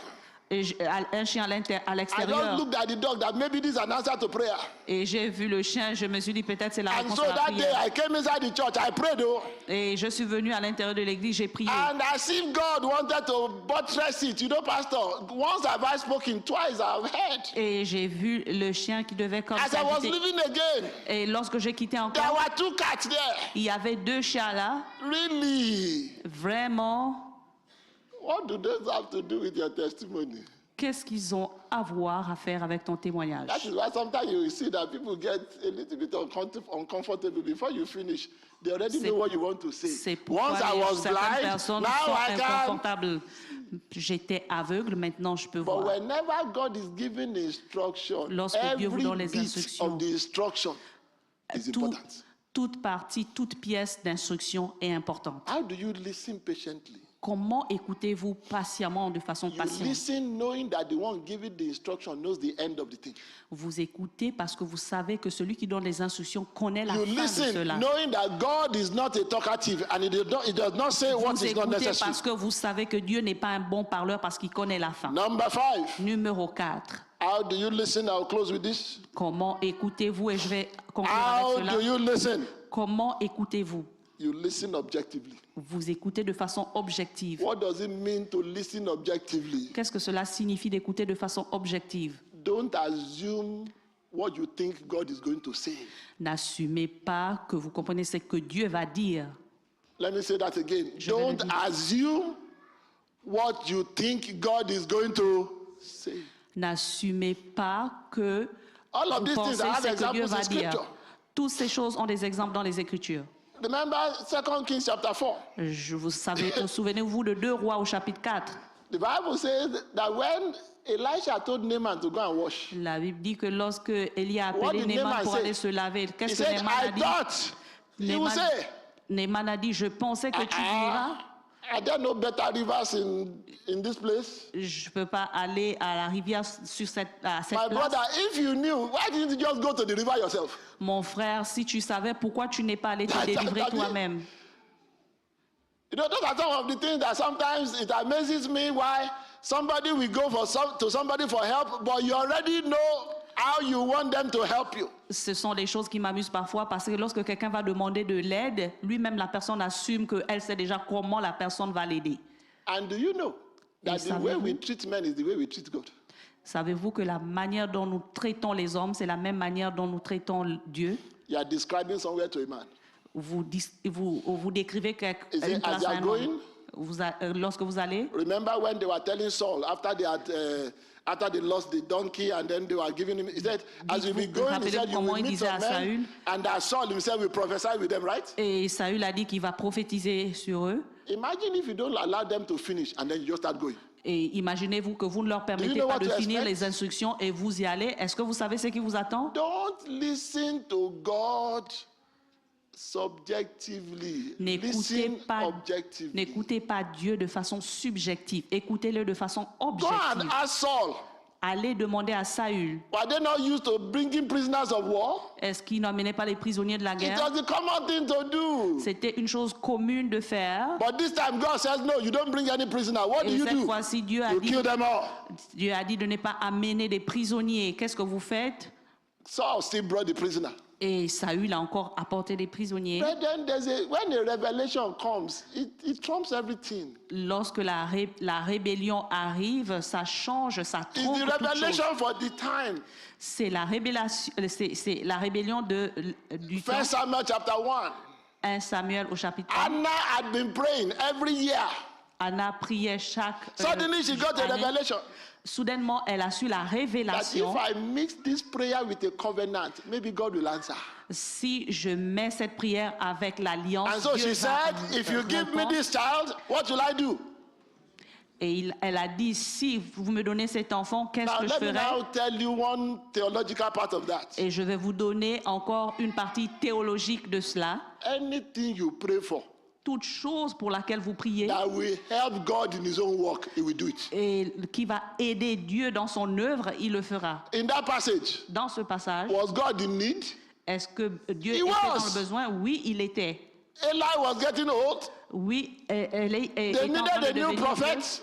un chien à I just l'extérieur. looked at the dog that maybe this is an answer to prayer. Et j'ai vu le chien, je me suis dit peut-être c'est la And réponse so à la that day prière. I came inside the church, I prayed though. Et je suis venu à l'intérieur de l'église, j'ai prié. And as if God wanted to buttress it. You know, Pastor, once have I spoken, twice I've heard. Et j'ai vu le chien qui devait comme As ça I was quitter. leaving again, Et lorsque j'ai quitté there encore, were 2 cats there. il y avait 2 chiens là. Really? Vraiment, What do those have to do with your testimony? qu'est-ce qu'ils ont à voir à faire avec ton témoignage? That is why sometimes you will see that people get a little bit uncomfortable before you finish. They already C'est- know what you want to say. C'est pourquoi Once I was certaines blind, personnes now sont I can. inconfortables. J'étais aveugle, maintenant je peux But voir. whenever God is giving instruction, Lorsque Dieu vous every donne les bit instructions, of the instruction is Tout- important. toute partie, toute pièce d'instruction est importante. How do you listen patiently? Comment écoutez-vous patiemment, de façon You patiente? listen knowing that the one giving the instruction knows the end of the thing. Vous écoutez parce que vous savez que celui qui donne les instructions connaît la You fin de listen cela. knowing that God is not a talkative and he does not say what Vous is not écoutez necessary. parce que vous savez que Dieu n'est pas un bon parleur parce qu'il connaît la fin. Number 5. Numéro 4. How do you listen? I'll close with this. Comment écoutez-vous? Et je vais conclure How avec do cela. you listen? Comment écoutez-vous? You listen objectively. Vous écoutez de façon objective. What does it mean to listen objectively? Qu'est-ce que cela signifie d'écouter de façon objective? Don't assume what you think God is going to say. N'assumez pas que vous comprenez ce que Dieu va dire. Let me say that again. Je vais le Don't dire. assume what you think God is going to say. N'assumez pas que All of vous these things pensez have ce que Dieu examples va in dire. scripture. Toutes ces choses ont des exemples dans les Écritures. Remember 2 Kings chapter 4. Souvenez-vous de 2 Rois au chapitre 4. The Bible says that when Elisha told Naaman to go and wash, La Bible dit que lorsque Élie a What appelé did Naaman Naaman pour say? aller se laver, he qu'est-ce que said, Naaman I a dit? thought he would say, Naaman a dit, je pensais que tu diras, are there no better rivers in this place? je ne peux pas aller à la rivière sur à cette My place. brother, if you knew, why didn't you just go to the river yourself? Mon frère, si tu savais, pourquoi tu n'es pas allé te That- délivrer that- toi-même? You know, those are some of the things that sometimes it amazes me why somebody will go to somebody for help, but you already know how you want them to help you. Ce sont des choses qui m'amusent parfois parce que lorsque quelqu'un va demander de l'aide, lui-même la personne assume qu'elle sait déjà comment la personne va l'aider. And do you know that Et the way savez-vous? we treat men is the way we treat God? Savez-vous que la manière dont nous traitons les hommes, c'est la même manière dont nous traitons Dieu? You are describing somewhere to a man. Vous décrivez Is it une as place they à are un going? homme. Lorsque vous allez, Remember when they were telling Saul after they lost the donkey and then they were giving him, he said, as we be Dites-vous, going, he said, you comment will il meet disait some à men, Saül? and that Saul himself will prophesy with them, right? et Saül a dit qu'il va prophétiser sur eux. Imagine if you don't allow them to finish and then you just start going. Et imaginez-vous que vous ne leur permettez know pas what de to finir expect? les instructions et vous y allez. Est-ce que vous savez ce qui vous attend? Don't listen to God subjectively. Listen objectively. N'écoutez pas Dieu de façon subjective. Écoutez-le de façon Go and objective. ask Saul. Allez demander à Saül. Were they not used to bringing prisoners of war? Est-ce qu'il n'emmenait pas les prisonniers de la It guerre? was the common thing to do. C'était une chose commune de faire. But this time God says, no, you don't bring any prisoner. What do Et you cette do? fois-ci, Dieu You kill them all. a dit de ne pas amener des prisonniers. Qu'est-ce que vous faites? Saul still brought the prisoner. Et Saül a encore apporté des prisonniers. Brethren, when a revelation comes, it trumps everything. Lorsque la rébellion arrive, ça change, ça It's trompe the toute chose. revelation for the time. C'est la rébellion du temps. 1 Samuel chapter 1. 1 Samuel au chapitre 1. Anna had been praying every year. Anna priait chaque Suddenly she got a année. revelation Soudainement, elle a su la that révélation. if I mix this prayer with a covenant, maybe God will answer. Si je mets cette prière avec l'alliance, And so Dieu she va said, if you give me répondre. this child, what will I do? Et elle a dit, si vous me donnez cet enfant, qu'est-ce Now que je let me ferai? now tell you one theological part of that. Et je vais vous donner encore une partie théologique de cela. Anything you pray for Toute chose pour laquelle vous priez that will help God in his own work, he will do it. et qui va aider Dieu dans son œuvre, il le fera. In that passage, Dans ce passage, was God in need? est-ce que Dieu He était was. dans le besoin? Oui, il était. Eli was getting old. Oui, elle est. They needed a new prophet.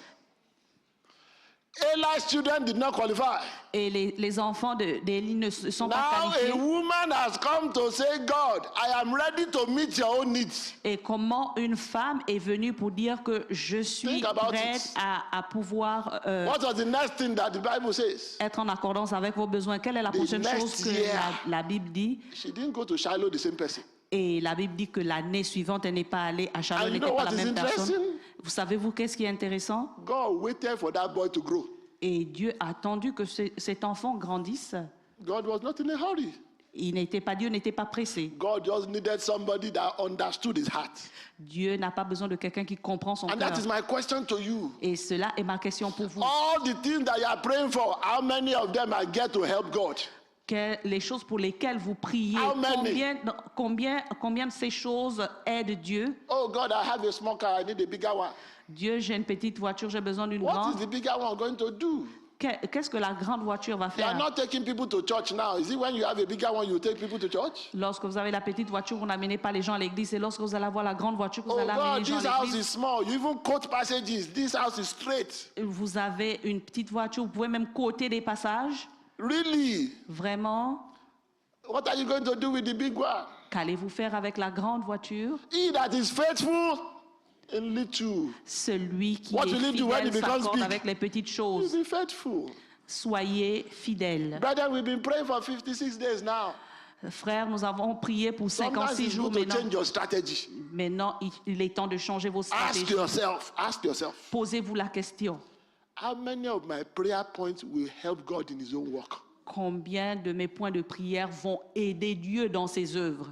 Eli's children did not qualify. Et les enfants d'Élie ne se sont pas Now a qualifiés. woman has come to say, God, I am ready to meet your own needs. Et comment une femme est venue pour dire que je suis Think about prête it. à pouvoir What was the next thing that the Bible says? être en accordance avec vos besoins? Quelle est la The prochaine next chose que year. la Bible dit? She didn't go to Shiloh the same person. Et la Bible dit que l'année suivante, elle n'est pas allée à Charlotte, And you n'était know pas what la is même personne. interesting? Vous savez-vous qu'est-ce qui est intéressant? God waited for that boy to grow. Et Dieu a attendu que cet enfant grandisse. God was not in a hurry. Dieu n'était pas pressé. God just needed somebody that understood his heart. Dieu n'a pas besoin de quelqu'un qui comprend son And cœur. that is my question to you. Et cela est ma question pour vous. All the things that you are praying for, how many of them are get to help God? Les choses pour lesquelles vous priez, How many? combien de ces choses aident Dieu? Oh God, I have a small car, I need a bigger one. Dieu, j'ai une petite voiture, j'ai besoin d'une What grande. is the bigger one going to do? Qu'est-ce que la grande voiture va You are faire? not taking people to church now. Is it when you have a bigger one, you take people to church? Lorsque vous avez la petite voiture, vous n'amenez pas les gens à l'église. Et lorsque vous allez avoir la grande voiture, vous Oh allez amener God, les gens this à house is l'église. small. You even quote passages. This house is straight. Vous avez une petite voiture, vous pouvez même coter des passages. Really? Vraiment, What are you going to do with the big one? qu'allez-vous faire avec la grande voiture? He that is faithful in little, Celui qui What est will he do when he fidèle becomes s'accorde big? avec les petites will choses. be faithful. Soyez fidèles. Brother, we've been praying for 56 days now. Frères, nous avons prié pour Sometimes 56 it's jours good to maintenant. change your strategy. Maintenant, il est temps de changer vos Ask stratégies. yourself, Posez-vous la question. how many of my prayer points will help God in his own work? Combien de mes points de prière vont aider Dieu dans ses œuvres?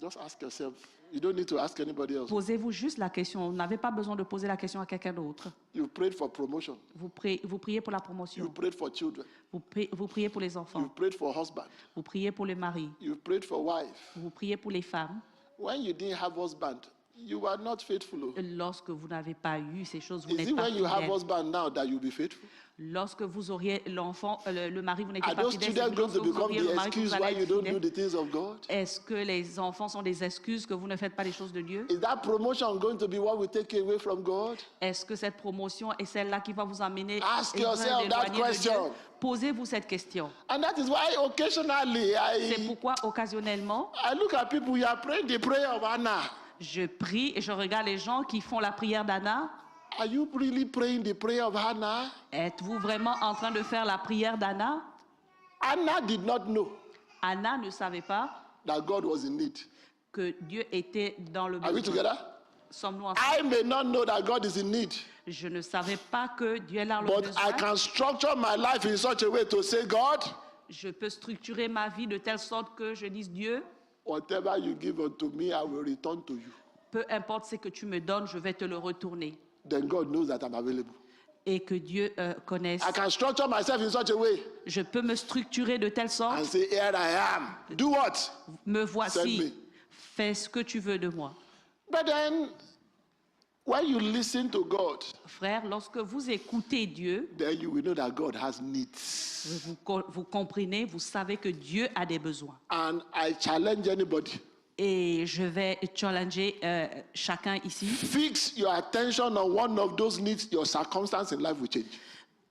Just ask yourself. You don't need to ask anybody else. Posez-vous juste la question. Vous n'avez pas besoin de poser la question à quelqu'un d'autre. You prayed for promotion. Vous priez pour la You promotion. prayed for children. Vous priez pour les enfants. You prayed for husband. Vous priez pour le mari. You prayed for wife. Vous priez pour les femmes. When you didn't have husband, you were not faithful. Oh. Lorsque vous n'avez pas eu ces choses, vous Is n'êtes it pas when you have fidèle. husband now that you'll be faithful? Lorsque vous auriez l'enfant, le mari, vous n'étiez Are pas those fidèle. children C'est going lorsque to vous become auriez the le mari que excuse vous allez why you être don't do fidèle. the things of God? Est-ce que les enfants sont des excuses que vous ne faites pas les choses de Dieu? Is that promotion going to be what will take you away from God? Est-ce que cette promotion est celle-là qui va vous amener Ask et vous yourself that éloigner de Dieu? question. Posez-vous cette question. And that is why occasionally C'est pourquoi, occasionnellement, I look at people, you are praying the prayer of Anna. je prie et je regarde les gens qui font la prière d'Anna. Are you really praying the prayer of Hannah? Êtes-vous vraiment en train de faire la prière d'Anna? Anna did not know Anna ne savait pas that God was in need. que Dieu était dans le Are we besoin. together? Sommes-nous ensemble? I may not know that God is in need, Je ne savais pas que Dieu est là le but I besoin. can structure my life in such a way to say, God, Je peux structurer ma vie de telle sorte que je dise Dieu, whatever you give unto me, I will return to you. peu importe ce que tu me donnes, je vais te le retourner. Then God knows that I'm available. Et que Dieu connaisse. I can structure myself in such a way Je peux me structurer de telle and sorte, say, here I am. Do what? me Send me. voici, fais ce que tu veux de moi. But then, when you listen to God, Frère, lorsque vous écoutez Dieu, then you will know that God has needs. vous comprenez, vous savez que Dieu a des besoins. And I challenge anybody. Et je vais challenger chacun ici. Fix your attention on one of those needs, your circumstance in life will change.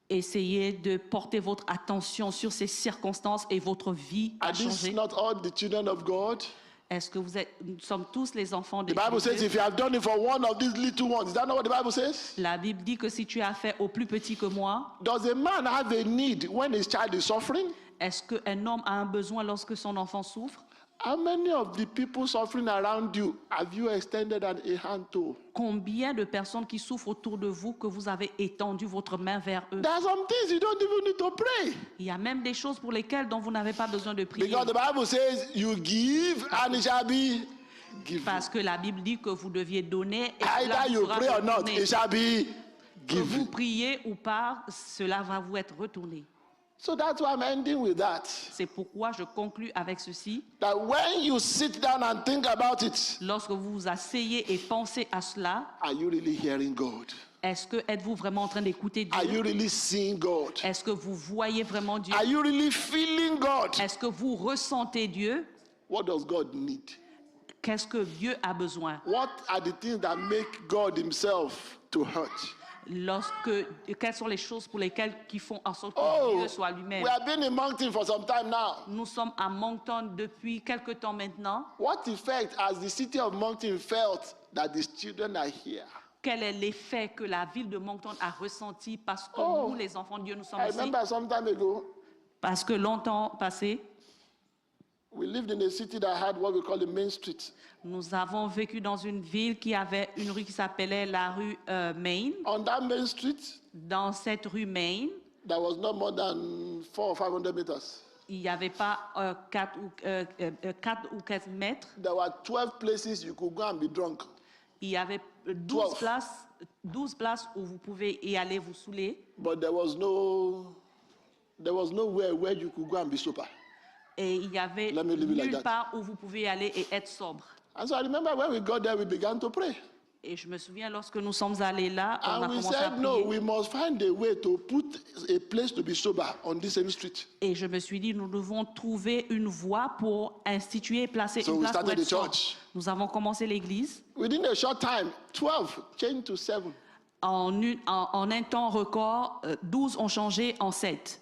Essayez de porter votre attention sur ces circonstances et votre vie a Are these changé. not all the children of God? Est-ce que nous sommes tous les enfants de The Bible says Dieu? if you have done it for one of these little ones, is that not what the Bible says? La Bible dit que si tu as fait au plus petit que moi, Does a man have a need when his child is suffering? est-ce qu'un homme a un besoin lorsque son enfant souffre? How many of the people suffering around you have you extended a hand to? Combien de personnes qui souffrent autour de vous que vous avez étendu votre main vers eux? There are some things you don't even need to pray. Il y a même des choses pour lesquelles dont vous n'avez pas besoin de prier. Because the Bible says you give and it shall be given. Parce que la Bible dit que vous deviez donner et cela Either vous you sera pray or not, retourné. it shall be Que vous given. priez ou pas, cela va vous être retourné. So that's why I'm ending with that. C'est pourquoi je conclus avec ceci. That when you sit down and think about it, Lorsque vous vous asseyez et pensez à cela, are you really hearing God? êtes-vous vraiment en train d'écouter Are you Dieu? really seeing God? Est-ce que vous voyez vraiment Dieu? Are you really feeling God? Est-ce que vous ressentez Dieu? What does God need? Qu'est-ce que Dieu a besoin? What are the things that make God himself to hurt? Quelles sont les choses pour lesquelles qui font en sorte que Oh, Dieu soit lui-même? we have been in Moncton for some time now. Nous sommes à Moncton depuis quelque temps maintenant. What effect has the city of Moncton felt that these children are here? Quel est l'effet que la ville de Moncton a ressenti parce que Oh, nous, les enfants de Dieu, nous sommes I ici? remember some time ago, Parce que longtemps passé, we lived in a city that had what we call the main street. nous avons vécu dans une ville qui avait une rue qui s'appelait la rue Main. On that main street, Dans cette rue Main, there was not more than 400 or 500 meters. Il n'y avait pas 4 ou 15 mètres. There were 12 places you could go and be drunk. Il y avait 12. 12 places où vous pouvez y aller vous saouler. But there was nowhere where you could go and be sober. Et il y avait Let me leave it like nulle that. part où vous pouvez aller et être sobre. And so I remember when we got there, we began to pray. Et je me souviens, lorsque nous sommes allés là, on a And we commencé à said, no, prier. we must find a way to put a place to be sober on this same street. Et je me suis dit, nous devons trouver une voie pour instituer et placer So une we place pour started être the sobre. church. Nous avons commencé l'église. Within a short time, 12 changed to 7. En un temps record, 12 ont changé en 7.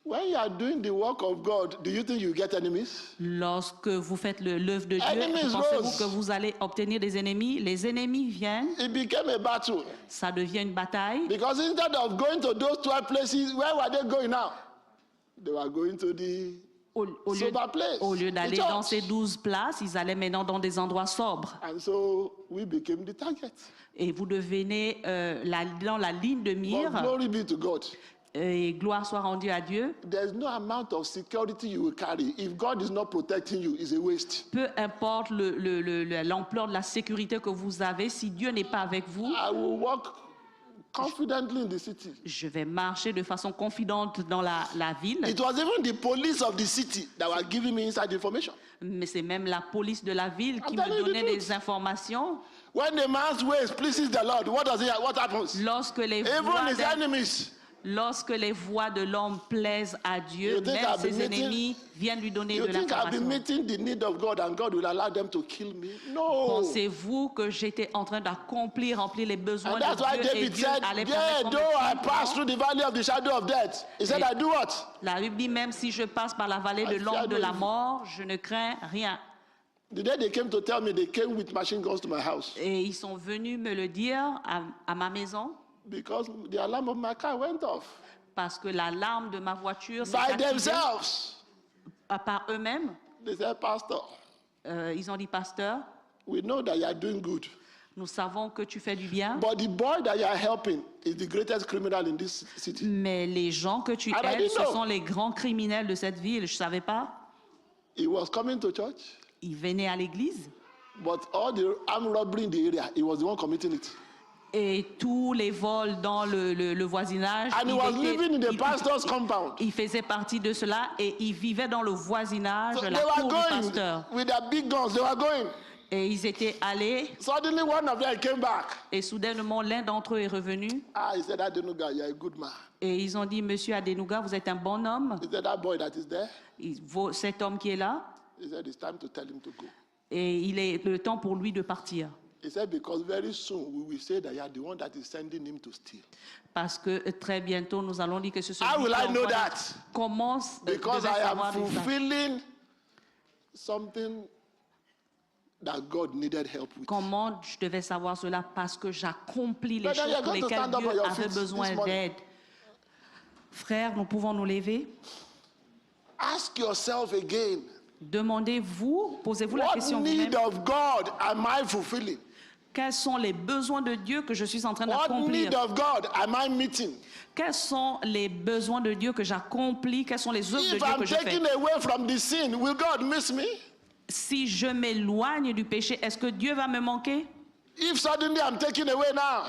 When you are doing the work of God, do you think you get enemies? Lorsque vous faites l'œuvre de Dieu, Enemies pensez-vous rose. que vous allez obtenir des ennemis? Les ennemis viennent, It became a battle. ça devient une bataille. Because instead of going to those 12 places, where were they going now? They were going to the sober place. Au lieu the d'aller church. dans ces 12 places, ils allaient maintenant dans des endroits sobres. And so we became the target. Et vous devenez dans la ligne de But mire. glory be to God. Et gloire soit rendue à Dieu. There's no amount of security you will carry. If God is not protecting you, it's a waste. Peu importe l'ampleur de la sécurité que vous avez, si Dieu n'est pas avec vous, I will walk confidently in the city. je vais marcher de façon confidente dans la ville. It was even the police of the city that were giving me inside information. Mais c'est même la police de la ville qui I'm telling me you the donnait truth. des informations. When the man's ways pleases the Lord, what happens? Lorsque les Even his enemies. Lorsque les voix de l'homme plaisent à Dieu, You think même I've been ses meeting- ennemis viennent lui donner You de think I'll be l'information. meeting the need of God and God will allow them to kill me? No. Pensez-vous que j'étais en train remplir les besoins And that's why de Dieu et David Dieu said, allait yeah, permettre though I qu'on me pass tue? through the valley of the shadow of death. He said, Et- I do what? La Bible dit, même si je passe par la vallée de I fear l'ombre de no la evil. mort, je ne crains rien. The day they came to tell me, they came with machine guns to my house Et ils sont venus me le dire à ma maison because the alarm of my car went off parce que l'alarme de ma voiture s'est by activée themselves. par eux-mêmes. They said, Pastor, Ils ont dit, pasteur, we know that you are doing good, nous savons que tu fais du bien, but the boy that you are helping is the greatest criminal in this city. mais les gens que tu I aides, didn't ce know. sont les grands criminels de cette ville. Je ne savais pas. He was coming to church, Ils venaient à l'église but all the armed robbery in the area, he was the one committing it. et tous les vols dans le voisinage, And he was living in the pastor's compound. il faisait partie de cela et il vivait dans le voisinage, So la they were cour du going pasteur. with their big guns, they were going. Et ils étaient allés Suddenly one of them came back. et soudainement l'un d'entre eux est revenu Ah, he said, Adenuga, you're a good man. et ils ont dit, Monsieur Adenuga, vous êtes un bon homme. He said, that boy that is there, Cet homme qui est là, he said, it's time to tell him to go. et il est le temps pour lui de partir. He said, because very soon we will say that you are the one that is sending him to steal. Parce que très bientôt, nous allons dire que ce sont How will I know envoie- that? Comment Because devais I am savoir de ça? fulfilling something that God needed help with. Comment je devais savoir cela? Parce que j'accomplis les Brother, choses you're pour going to lesquelles stand up Dieu on your avait feet besoin this morning. d'aide. Frères, nous pouvons nous lever. Ask yourself again, Demandez-vous, posez-vous la what question need vous-même. of God am I fulfilling? Quels sont les besoins de Dieu que je suis en train What d'accomplir? need of God am I meeting? Quels sont les besoins de Dieu que j'accomplis? Quelles sont les œuvres de If Dieu I'm que je fais? taking away from the sin, will God miss me? Si je m'éloigne du péché, est-ce que Dieu va me manquer? If suddenly I'm taking away now,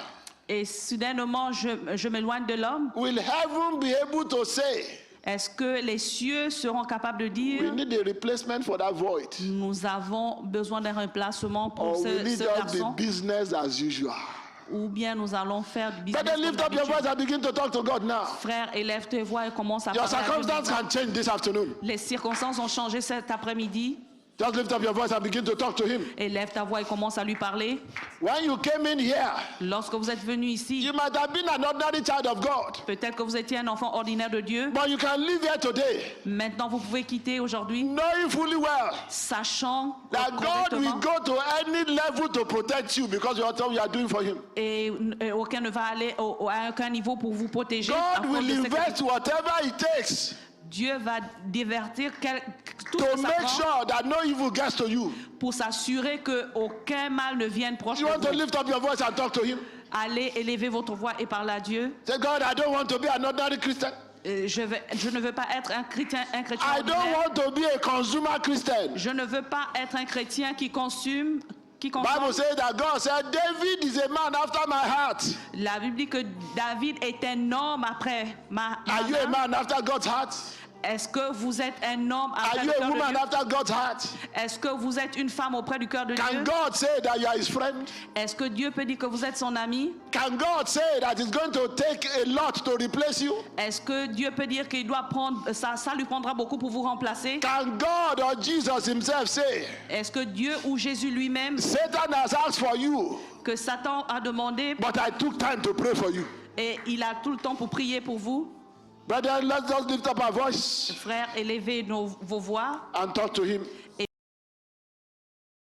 Et soudainement, je m'éloigne de l'homme, will heaven be able to say, est-ce que les cieux seront capables de we dire need a replacement for that void? nous avons besoin d'un remplacement pour Or will it ce just garçon? be business as usual? Ou bien nous allons faire du business Better comme lift up your voice d'habitude? and begin to talk to God now. Frère, élève tes voix et commence à Your parler à Dieu circumstances maintenant. can change this afternoon. Les circonstances ont changé cet après-midi. Just lift up your voice and begin to talk to Him. Élève ta voix et commence à lui parler. When you came in here, Lorsque vous êtes venu ici, you might have been an ordinary child of God, peut-être que vous étiez un enfant ordinaire de Dieu. but you can live here today Maintenant, vous pouvez quitter aujourd'hui, knowing fully well sachant that God will correctement, go to any level to protect you because you are what you are doing for Him. et aucun ne va aller à aucun niveau pour vous protéger. à God cause will de ce que- invest whatever it takes Dieu va divertir tout to ce que ça make prend sure that no evil gets to you. pour s'assurer qu'aucun mal ne vienne proche de You want to vous. lift up your voice and talk to Him. Allez élever votre voix et parler à Dieu. Say, God, I don't want to be an ordinary Christian. Je ne veux pas être un chrétien I don't ordinaire. want to be a consumer Christian. Je ne veux pas être un chrétien qui consomme. Bible says that God said, David is a man after my heart. La Bible dit que David est un homme après ma Are you a âme. man after God's heart? Est-ce que vous êtes un homme après Are le you a cœur de woman Dieu? after God's heart? Est-ce que vous êtes une femme auprès du cœur de Can Dieu? God say that you are his friend? Est-ce que Dieu peut dire que vous êtes son ami? Can God say that it's going to take a lot to replace you? Est-ce que Dieu peut dire qu'il doit prendre ça lui prendra beaucoup pour vous remplacer? Can God or Jesus himself say, Est-ce que Dieu ou Jésus lui-même, Satan has asked for you, que Satan a demandé but I took time to pray for you? et il a tout le temps pour prier pour vous? Brethren, let's just lift up our voice Frères, élevez vos voix and talk to him.